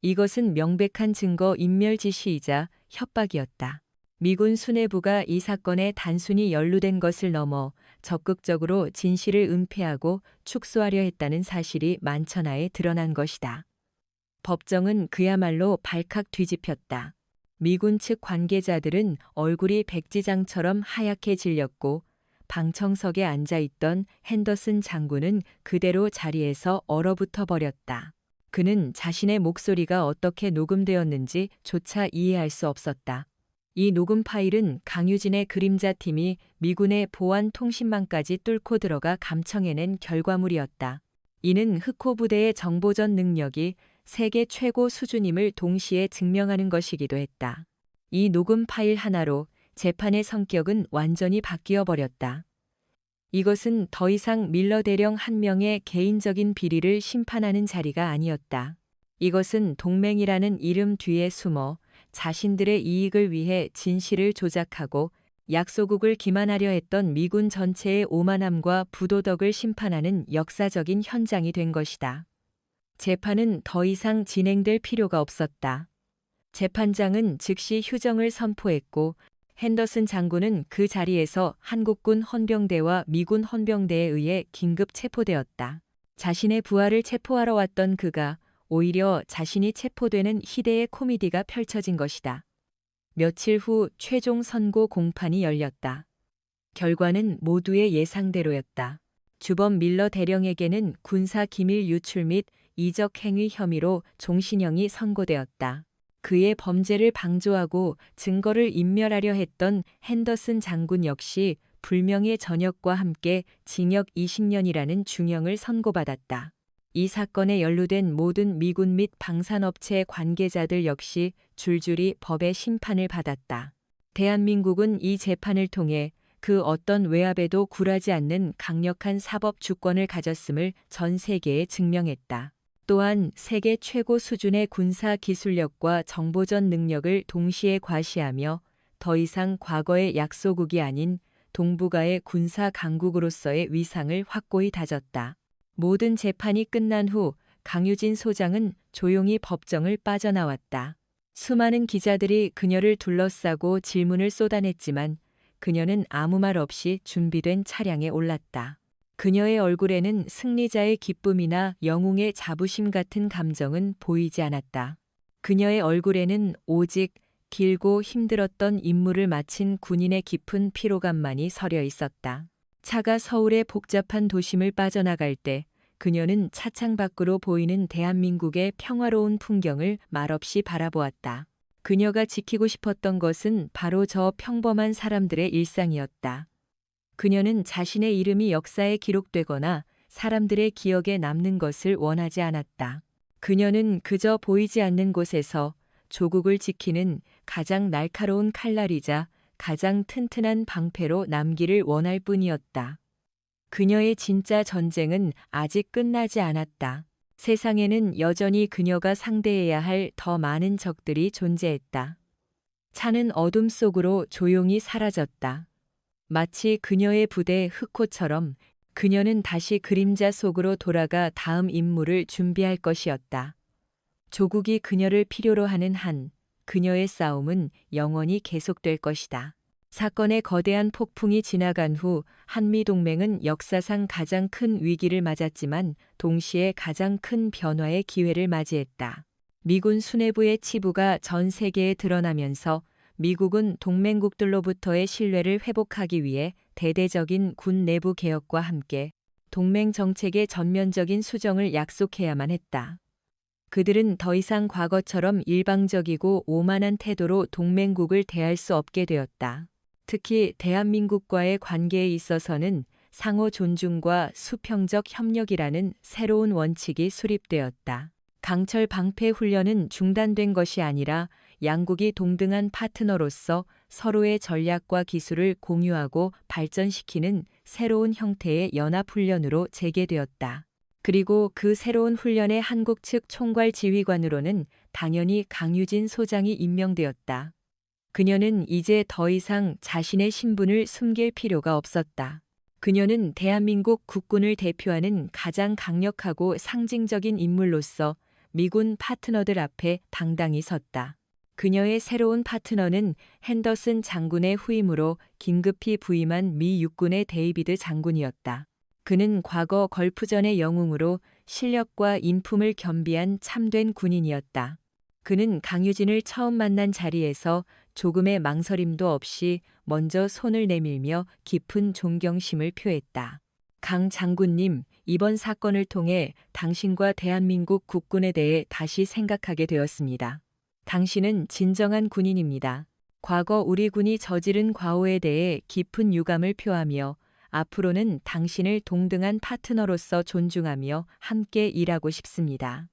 이것은 명백한 증거 인멸 지시이자 협박이었다. 미군 수뇌부가 이 사건에 단순히 연루된 것을 넘어 적극적으로 진실을 은폐하고 축소하려 했다는 사실이 만천하에 드러난 것이다. 법정은 그야말로 발칵 뒤집혔다. 미군 측 관계자들은 얼굴이 백지장처럼 하얗게 질렸고 방청석에 앉아있던 핸더슨 장군은 그대로 자리에서 얼어붙어 버렸다. 그는 자신의 목소리가 어떻게 녹음되었는지 조차 이해할 수 없었다. 이 녹음 파일은 강유진의 그림자팀이 미군의 보안 통신망까지 뚫고 들어가 감청해낸 결과물이었다. 이는 흑호 부대의 정보전 능력이 세계 최고 수준임을 동시에 증명하는 것이기도 했다. 이 녹음 파일 하나로 재판의 성격은 완전히 바뀌어 버렸다. 이것은 더 이상 밀러 대령 한 명의 개인적인 비리를 심판하는 자리가 아니었다. 이것은 동맹이라는 이름 뒤에 숨어 자신들의 이익을 위해 진실을 조작하고 약소국을 기만하려 했던 미군 전체의 오만함과 부도덕을 심판하는 역사적인 현장이 된 것이다. 재판은 더 이상 진행될 필요가 없었다. 재판장은 즉시 휴정을 선포했고 핸더슨 장군은 그 자리에서 한국군 헌병대와 미군 헌병대에 의해 긴급 체포되었다. 자신의 부하를 체포하러 왔던 그가 오히려 자신이 체포되는 희대의 코미디가 펼쳐진 것이다. 며칠 후 최종 선고 공판이 열렸다. 결과는 모두의 예상대로였다. 주범 밀러 대령에게는 군사 기밀 유출 및 이적 행위 혐의로 종신형이 선고되었다. 그의 범죄를 방조하고 증거를 인멸하려 했던 핸더슨 장군 역시 불명예 전역과 함께 징역 20년이라는 중형을 선고받았다. 이 사건에 연루된 모든 미군 및 방산업체 관계자들 역시 줄줄이 법의 심판을 받았다. 대한민국은 이 재판을 통해 그 어떤 외압에도 굴하지 않는 강력한 사법 주권을 가졌음을 전 세계에 증명했다. 또한 세계 최고 수준의 군사 기술력과 정보전 능력을 동시에 과시하며 더 이상 과거의 약소국이 아닌 동북아의 군사 강국으로서의 위상을 확고히 다졌다. 모든 재판이 끝난 후 강유진 소장은 조용히 법정을 빠져나왔다. 수많은 기자들이 그녀를 둘러싸고 질문을 쏟아냈지만 그녀는 아무 말 없이 준비된 차량에 올랐다. 그녀의 얼굴에는 승리자의 기쁨이나 영웅의 자부심 같은 감정은 보이지 않았다. 그녀의 얼굴에는 오직 길고 힘들었던 임무를 마친 군인의 깊은 피로감만이 서려 있었다. 차가 서울의 복잡한 도심을 빠져나갈 때 그녀는 차창 밖으로 보이는 대한민국의 평화로운 풍경을 말없이 바라보았다. 그녀가 지키고 싶었던 것은 바로 저 평범한 사람들의 일상이었다. 그녀는 자신의 이름이 역사에 기록되거나 사람들의 기억에 남는 것을 원하지 않았다. 그녀는 그저 보이지 않는 곳에서 조국을 지키는 가장 날카로운 칼날이자 가장 튼튼한 방패로 남기를 원할 뿐이었다. 그녀의 진짜 전쟁은 아직 끝나지 않았다. 세상에는 여전히 그녀가 상대해야 할 더 많은 적들이 존재했다. 차는 어둠 속으로 조용히 사라졌다. 마치 그녀의 부대 흑호처럼 그녀는 다시 그림자 속으로 돌아가 다음 임무를 준비할 것이었다. 조국이 그녀를 필요로 하는 한, 그녀의 싸움은 영원히 계속될 것이다. 사건의 거대한 폭풍이 지나간 후 한미동맹은 역사상 가장 큰 위기를 맞았지만 동시에 가장 큰 변화의 기회를 맞이했다. 미군 수뇌부의 치부가 전 세계에 드러나면서 미국은 동맹국들로부터의 신뢰를 회복하기 위해 대대적인 군 내부 개혁과 함께 동맹 정책의 전면적인 수정을 약속해야만 했다. 그들은 더 이상 과거처럼 일방적이고 오만한 태도로 동맹국을 대할 수 없게 되었다. 특히 대한민국과의 관계에 있어서는 상호 존중과 수평적 협력이라는 새로운 원칙이 수립되었다. 강철 방패 훈련은 중단된 것이 아니라 양국이 동등한 파트너로서 서로의 전략과 기술을 공유하고 발전시키는 새로운 형태의 연합훈련으로 재개되었다. 그리고 그 새로운 훈련의 한국 측 총괄 지휘관으로는 당연히 강유진 소장이 임명되었다. 그녀는 이제 더 이상 자신의 신분을 숨길 필요가 없었다. 그녀는 대한민국 국군을 대표하는 가장 강력하고 상징적인 인물로서 미군 파트너들 앞에 당당히 섰다. 그녀의 새로운 파트너는 핸더슨 장군의 후임으로 긴급히 부임한 미 육군의 데이비드 장군이었다. 그는 과거 걸프전의 영웅으로 실력과 인품을 겸비한 참된 군인이었다. 그는 강유진을 처음 만난 자리에서 조금의 망설임도 없이 먼저 손을 내밀며 깊은 존경심을 표했다. 강 장군님, 이번 사건을 통해 당신과 대한민국 국군에 대해 다시 생각하게 되었습니다. 당신은 진정한 군인입니다. 과거 우리 군이 저지른 과오에 대해 깊은 유감을 표하며 앞으로는 당신을 동등한 파트너로서 존중하며 함께 일하고 싶습니다.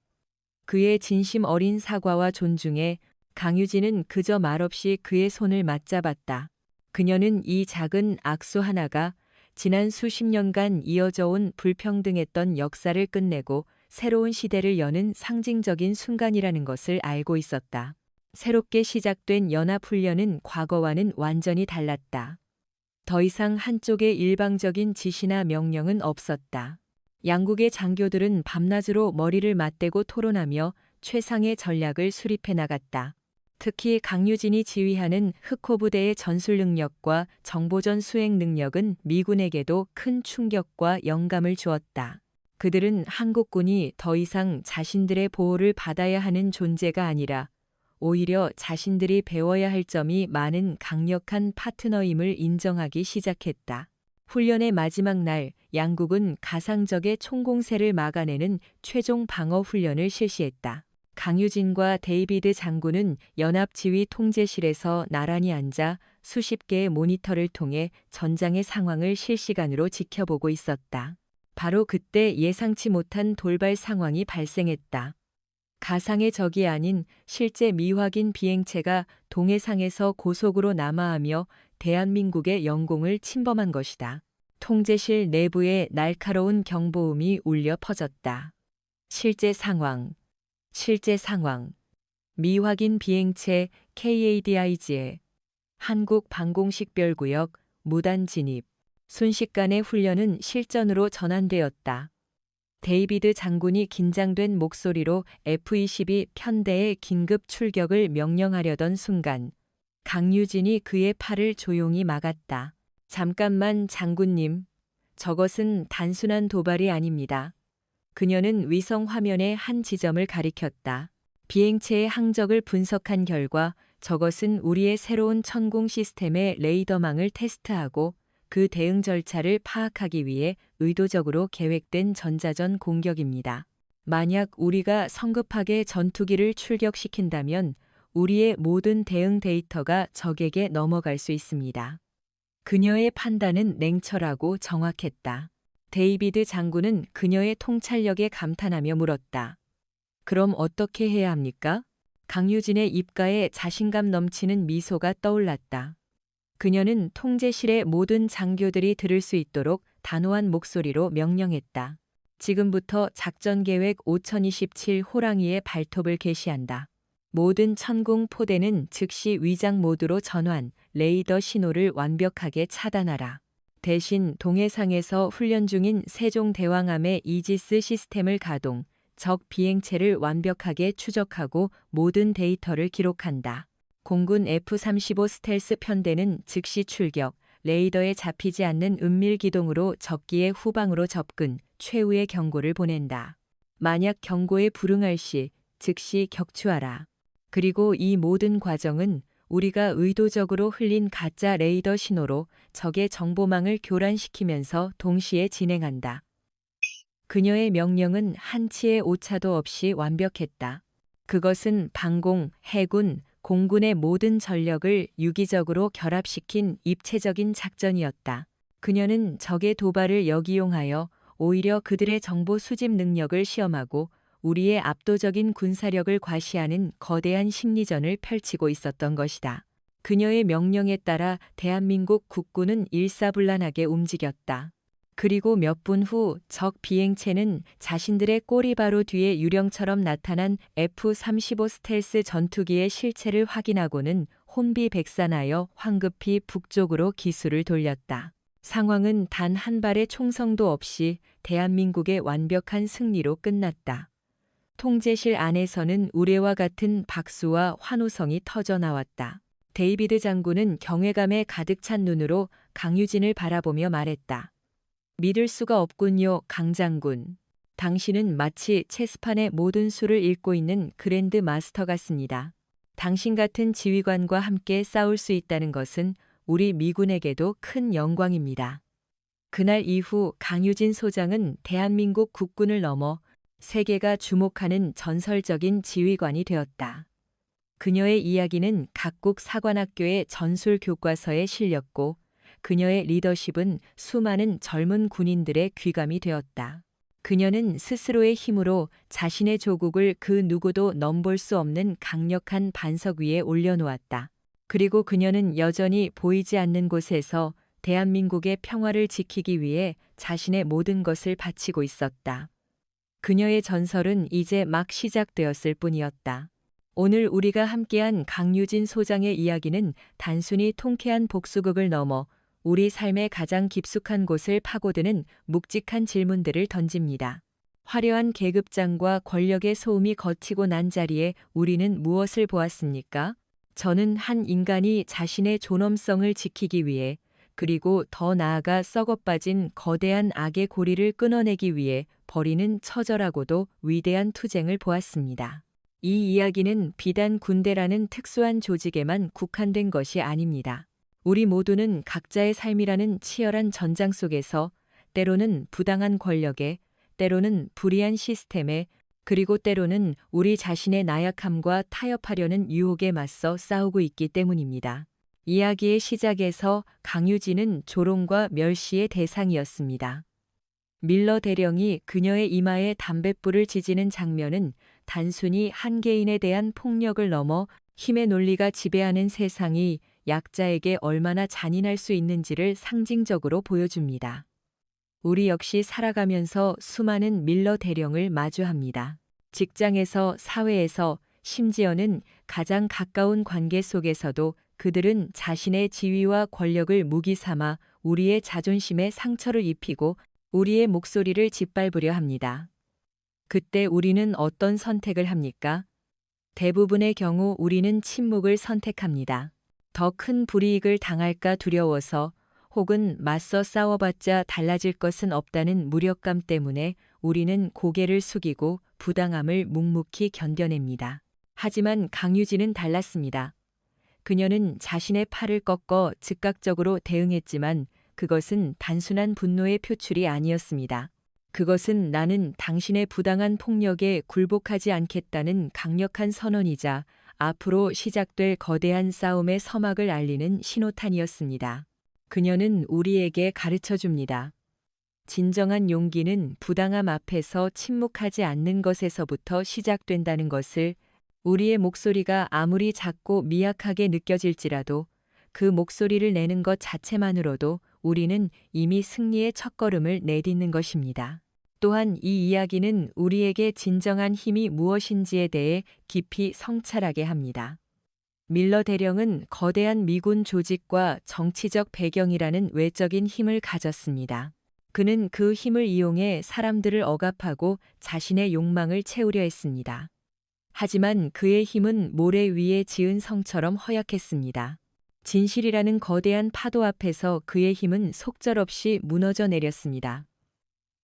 그의 진심 어린 사과와 존중에 강유진은 그저 말없이 그의 손을 맞잡았다. 그녀는 이 작은 악수 하나가 지난 수십 년간 이어져 온 불평등했던 역사를 끝내고 새로운 시대를 여는 상징적인 순간이라는 것을 알고 있었다. 새롭게 시작된 연합훈련은 과거와는 완전히 달랐다. 더 이상 한쪽의 일방적인 지시나 명령은 없었다. 양국의 장교들은 밤낮으로 머리를 맞대고 토론하며 최상의 전략을 수립해 나갔다. 특히 강유진이 지휘하는 흑호 부대의 전술 능력과 정보전 수행 능력은 미군에게도 큰 충격과 영감을 주었다. 그들은 한국군이 더 이상 자신들의 보호를 받아야 하는 존재가 아니라 오히려 자신들이 배워야 할 점이 많은 강력한 파트너임을 인정하기 시작했다. 훈련의 마지막 날, 양국은 가상적의 총공세를 막아내는 최종 방어 훈련을 실시했다. 강유진과 데이비드 장군은 연합지휘 통제실에서 나란히 앉아 수십 개의 모니터를 통해 전장의 상황을 실시간으로 지켜보고 있었다. 바로 그때 예상치 못한 돌발 상황이 발생했다. 가상의 적이 아닌 실제 미확인 비행체가 동해상에서 고속으로 남하하며 대한민국의 영공을 침범한 것이다. 통제실 내부에 날카로운 경보음이 울려 퍼졌다. 실제 상황. 미확인 비행체 KADIG에 한국 방공식별구역 무단 진입. 순식간에 훈련은 실전으로 전환되었다. 데이비드 장군이 긴장된 목소리로 F-22 편대의 긴급 출격을 명령하려던 순간 강유진이 그의 팔을 조용히 막았다. 잠깐만 장군님, 저것은 단순한 도발이 아닙니다. 그녀는 위성 화면의 한 지점을 가리켰다. 비행체의 항적을 분석한 결과 저것은 우리의 새로운 천공 시스템의 레이더망을 테스트하고 그 대응 절차를 파악하기 위해 의도적으로 계획된 전자전 공격입니다. 만약 우리가 성급하게 전투기를 출격시킨다면 우리의 모든 대응 데이터가 적에게 넘어갈 수 있습니다. 그녀의 판단은 냉철하고 정확했다. 데이비드 장군은 그녀의 통찰력에 감탄하며 물었다. 그럼 어떻게 해야 합니까? 강유진의 입가에 자신감 넘치는 미소가 떠올랐다. 그녀는 통제실의 모든 장교들이 들을 수 있도록 단호한 목소리로 명령했다. 지금부터 작전계획 5027 호랑이의 발톱을 개시한다. 모든 천궁 포대는 즉시 위장 모드로 전환, 레이더 신호를 완벽하게 차단하라. 대신 동해상에서 훈련 중인 세종대왕함의 이지스 시스템을 가동, 적 비행체를 완벽하게 추적하고 모든 데이터를 기록한다. 공군 F-35 스텔스 편대는 즉시 출격, 레이더에 잡히지 않는 은밀 기동으로 적기의 후방으로 접근, 최후의 경고를 보낸다. 만약 경고에 불응할 시 즉시 격추하라. 그리고 이 모든 과정은 우리가 의도적으로 흘린 가짜 레이더 신호로 적의 정보망을 교란시키면서 동시에 진행한다. 그녀의 명령은 한치의 오차도 없이 완벽했다. 그것은 방공, 해군, 공군의 모든 전력을 유기적으로 결합시킨 입체적인 작전이었다. 그녀는 적의 도발을 역이용하여 오히려 그들의 정보 수집 능력을 시험하고 우리의 압도적인 군사력을 과시하는 거대한 심리전을 펼치고 있었던 것이다. 그녀의 명령에 따라 대한민국 국군은 일사불란하게 움직였다. 그리고 몇 분 후 적 비행체는 자신들의 꼬리바로 뒤에 유령처럼 나타난 F-35 스텔스 전투기의 실체를 확인하고는 혼비백산하여 황급히 북쪽으로 기수를 돌렸다. 상황은 단 한 발의 총성도 없이 대한민국의 완벽한 승리로 끝났다. 통제실 안에서는 우레와 같은 박수와 환호성이 터져나왔다. 데이비드 장군은 경외감에 가득 찬 눈으로 강유진을 바라보며 말했다. 믿을 수가 없군요, 강 장군. 당신은 마치 체스판의 모든 수를 읽고 있는 그랜드 마스터 같습니다. 당신 같은 지휘관과 함께 싸울 수 있다는 것은 우리 미군에게도 큰 영광입니다. 그날 이후 강유진 소장은 대한민국 국군을 넘어 세계가 주목하는 전설적인 지휘관이 되었다. 그녀의 이야기는 각국 사관학교의 전술 교과서에 실렸고 그녀의 리더십은 수많은 젊은 군인들의 귀감이 되었다. 그녀는 스스로의 힘으로 자신의 조국을 그 누구도 넘볼 수 없는 강력한 반석 위에 올려놓았다. 그리고 그녀는 여전히 보이지 않는 곳에서 대한민국의 평화를 지키기 위해 자신의 모든 것을 바치고 있었다. 그녀의 전설은 이제 막 시작되었을 뿐이었다. 오늘 우리가 함께한 강유진 소장의 이야기는 단순히 통쾌한 복수극을 넘어 우리 삶의 가장 깊숙한 곳을 파고드는 묵직한 질문들을 던집니다. 화려한 계급장과 권력의 소음이 거치고 난 자리에 우리는 무엇을 보았습니까? 저는 한 인간이 자신의 존엄성을 지키기 위해 그리고 더 나아가 썩어빠진 거대한 악의 고리를 끊어내기 위해 벌이는 처절하고도 위대한 투쟁을 보았습니다. 이 이야기는 비단 군대라는 특수한 조직에만 국한된 것이 아닙니다. 우리 모두는 각자의 삶이라는 치열한 전장 속에서 때로는 부당한 권력에, 때로는 불의한 시스템에, 그리고 때로는 우리 자신의 나약함과 타협하려는 유혹에 맞서 싸우고 있기 때문입니다. 이야기의 시작에서 강유진은 조롱과 멸시의 대상이었습니다. 밀러 대령이 그녀의 이마에 담뱃불을 지지는 장면은 단순히 한 개인에 대한 폭력을 넘어 힘의 논리가 지배하는 세상이 약자에게 얼마나 잔인할 수 있는지를 상징적으로 보여줍니다. 우리 역시 살아가면서 수많은 밀러 대령을 마주합니다. 직장에서, 사회에서, 심지어는 가장 가까운 관계 속에서도 그들은 자신의 지위와 권력을 무기 삼아 우리의 자존심에 상처를 입히고 우리의 목소리를 짓밟으려 합니다. 그때 우리는 어떤 선택을 합니까? 대부분의 경우 우리는 침묵을 선택합니다. 더 큰 불이익을 당할까 두려워서 혹은 맞서 싸워봤자 달라질 것은 없다는 무력감 때문에 우리는 고개를 숙이고 부당함을 묵묵히 견뎌냅니다. 하지만 강유진은 달랐습니다. 그녀는 자신의 팔을 꺾어 즉각적으로 대응했지만 그것은 단순한 분노의 표출이 아니었습니다. 그것은 나는 당신의 부당한 폭력에 굴복하지 않겠다는 강력한 선언이자 앞으로 시작될 거대한 싸움의 서막을 알리는 신호탄이었습니다. 그녀는 우리에게 가르쳐 줍니다. 진정한 용기는 부당함 앞에서 침묵하지 않는 것에서부터 시작된다는 것을, 우리의 목소리가 아무리 작고 미약하게 느껴질지라도 그 목소리를 내는 것 자체만으로도 우리는 이미 승리의 첫걸음을 내딛는 것입니다. 또한 이 이야기는 우리에게 진정한 힘이 무엇인지에 대해 깊이 성찰하게 합니다. 밀러 대령은 거대한 미군 조직과 정치적 배경이라는 외적인 힘을 가졌습니다. 그는 그 힘을 이용해 사람들을 억압하고 자신의 욕망을 채우려 했습니다. 하지만 그의 힘은 모래 위에 지은 성처럼 허약했습니다. 진실이라는 거대한 파도 앞에서 그의 힘은 속절없이 무너져 내렸습니다.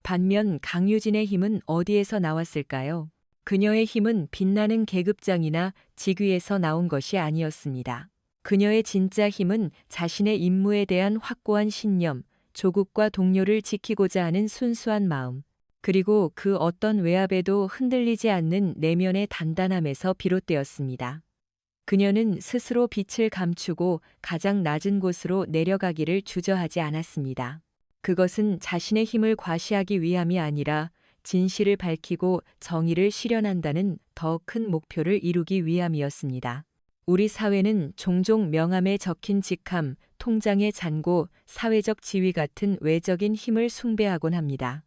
반면 강유진의 힘은 어디에서 나왔을까요? 그녀의 힘은 빛나는 계급장이나 직위에서 나온 것이 아니었습니다. 그녀의 진짜 힘은 자신의 임무에 대한 확고한 신념, 조국과 동료를 지키고자 하는 순수한 마음, 그리고 그 어떤 외압에도 흔들리지 않는 내면의 단단함에서 비롯되었습니다. 그녀는 스스로 빛을 감추고 가장 낮은 곳으로 내려가기를 주저하지 않았습니다. 그것은 자신의 힘을 과시하기 위함이 아니라 진실을 밝히고 정의를 실현한다는 더 큰 목표를 이루기 위함이었습니다. 우리 사회는 종종 명함에 적힌 직함, 통장의 잔고, 사회적 지위 같은 외적인 힘을 숭배하곤 합니다.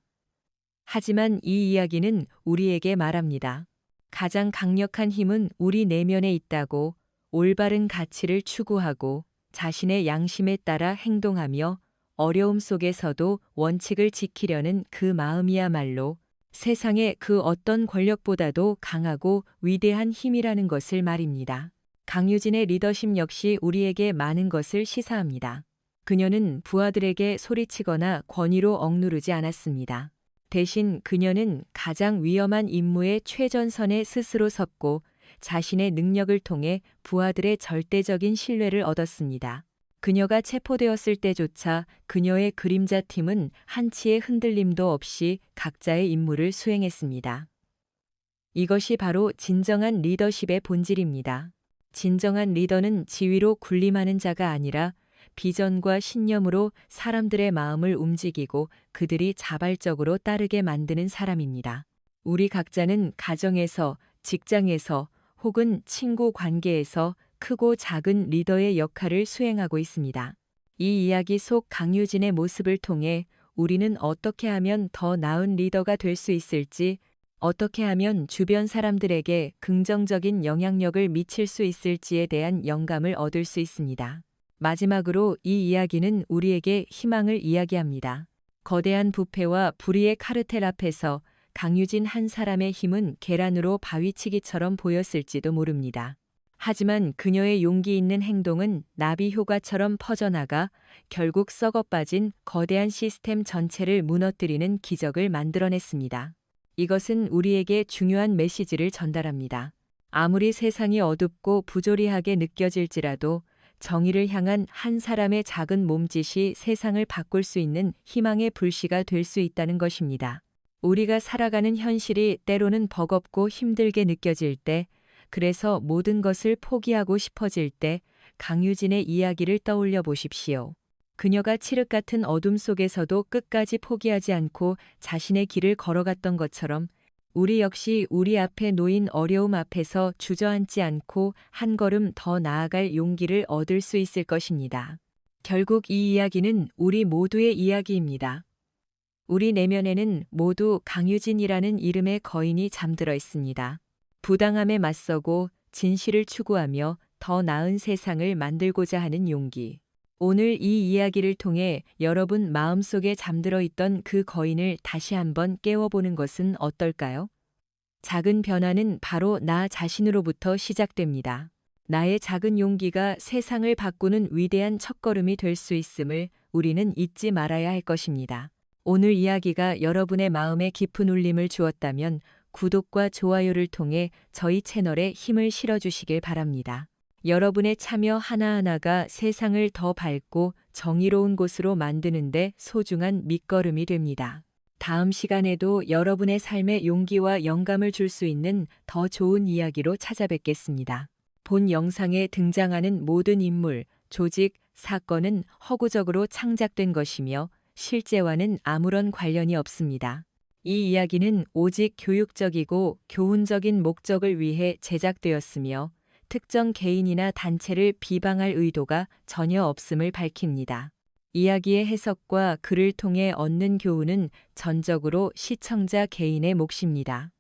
하지만 이 이야기는 우리에게 말합니다. 가장 강력한 힘은 우리 내면에 있다고, 올바른 가치를 추구하고 자신의 양심에 따라 행동하며 어려움 속에서도 원칙을 지키려는 그 마음이야말로 세상의 그 어떤 권력보다도 강하고 위대한 힘이라는 것을 말입니다. 강유진의 리더십 역시 우리에게 많은 것을 시사합니다. 그녀는 부하들에게 소리치거나 권위로 억누르지 않았습니다. 대신 그녀는 가장 위험한 임무의 최전선에 스스로 섰고 자신의 능력을 통해 부하들의 절대적인 신뢰를 얻었습니다. 그녀가 체포되었을 때조차 그녀의 그림자 팀은 한치의 흔들림도 없이 각자의 임무를 수행했습니다. 이것이 바로 진정한 리더십의 본질입니다. 진정한 리더는 지위로 군림하는 자가 아니라 비전과 신념으로 사람들의 마음을 움직이고 그들이 자발적으로 따르게 만드는 사람입니다. 우리 각자는 가정에서, 직장에서 혹은 친구 관계에서 크고 작은 리더의 역할을 수행하고 있습니다. 이 이야기 속 강유진의 모습을 통해 우리는 어떻게 하면 더 나은 리더가 될 수 있을지, 어떻게 하면 주변 사람들에게 긍정적인 영향력을 미칠 수 있을지에 대한 영감을 얻을 수 있습니다. 마지막으로 이 이야기는 우리에게 희망을 이야기합니다. 거대한 부패와 불의의 카르텔 앞에서 강유진 한 사람의 힘은 계란으로 바위치기처럼 보였을지도 모릅니다. 하지만 그녀의 용기 있는 행동은 나비 효과처럼 퍼져나가 결국 썩어빠진 거대한 시스템 전체를 무너뜨리는 기적을 만들어냈습니다. 이것은 우리에게 중요한 메시지를 전달합니다. 아무리 세상이 어둡고 부조리하게 느껴질지라도 정의를 향한 한 사람의 작은 몸짓이 세상을 바꿀 수 있는 희망의 불씨가 될 수 있다는 것입니다. 우리가 살아가는 현실이 때로는 버겁고 힘들게 느껴질 때, 그래서 모든 것을 포기하고 싶어질 때 강유진의 이야기를 떠올려 보십시오. 그녀가 칠흑 같은 어둠 속에서도 끝까지 포기하지 않고 자신의 길을 걸어갔던 것처럼 우리 역시 우리 앞에 놓인 어려움 앞에서 주저앉지 않고 한 걸음 더 나아갈 용기를 얻을 수 있을 것입니다. 결국 이 이야기는 우리 모두의 이야기입니다. 우리 내면에는 모두 강유진이라는 이름의 거인이 잠들어 있습니다. 부당함에 맞서고 진실을 추구하며 더 나은 세상을 만들고자 하는 용기. 오늘 이 이야기를 통해 여러분 마음속에 잠들어 있던 그 거인을 다시 한번 깨워보는 것은 어떨까요? 작은 변화는 바로 나 자신으로부터 시작됩니다. 나의 작은 용기가 세상을 바꾸는 위대한 첫걸음이 될 수 있음을 우리는 잊지 말아야 할 것입니다. 오늘 이야기가 여러분의 마음에 깊은 울림을 주었다면 구독과 좋아요를 통해 저희 채널에 힘을 실어주시길 바랍니다. 여러분의 참여 하나하나가 세상을 더 밝고 정의로운 곳으로 만드는데 소중한 밑거름이 됩니다. 다음 시간에도 여러분의 삶에 용기와 영감을 줄 수 있는 더 좋은 이야기로 찾아뵙겠습니다. 본 영상에 등장하는 모든 인물, 조직, 사건은 허구적으로 창작된 것이며 실제와는 아무런 관련이 없습니다. 이 이야기는 오직 교육적이고 교훈적인 목적을 위해 제작되었으며 특정 개인이나 단체를 비방할 의도가 전혀 없음을 밝힙니다. 이야기의 해석과 글을 통해 얻는 교훈은 전적으로 시청자 개인의 몫입니다.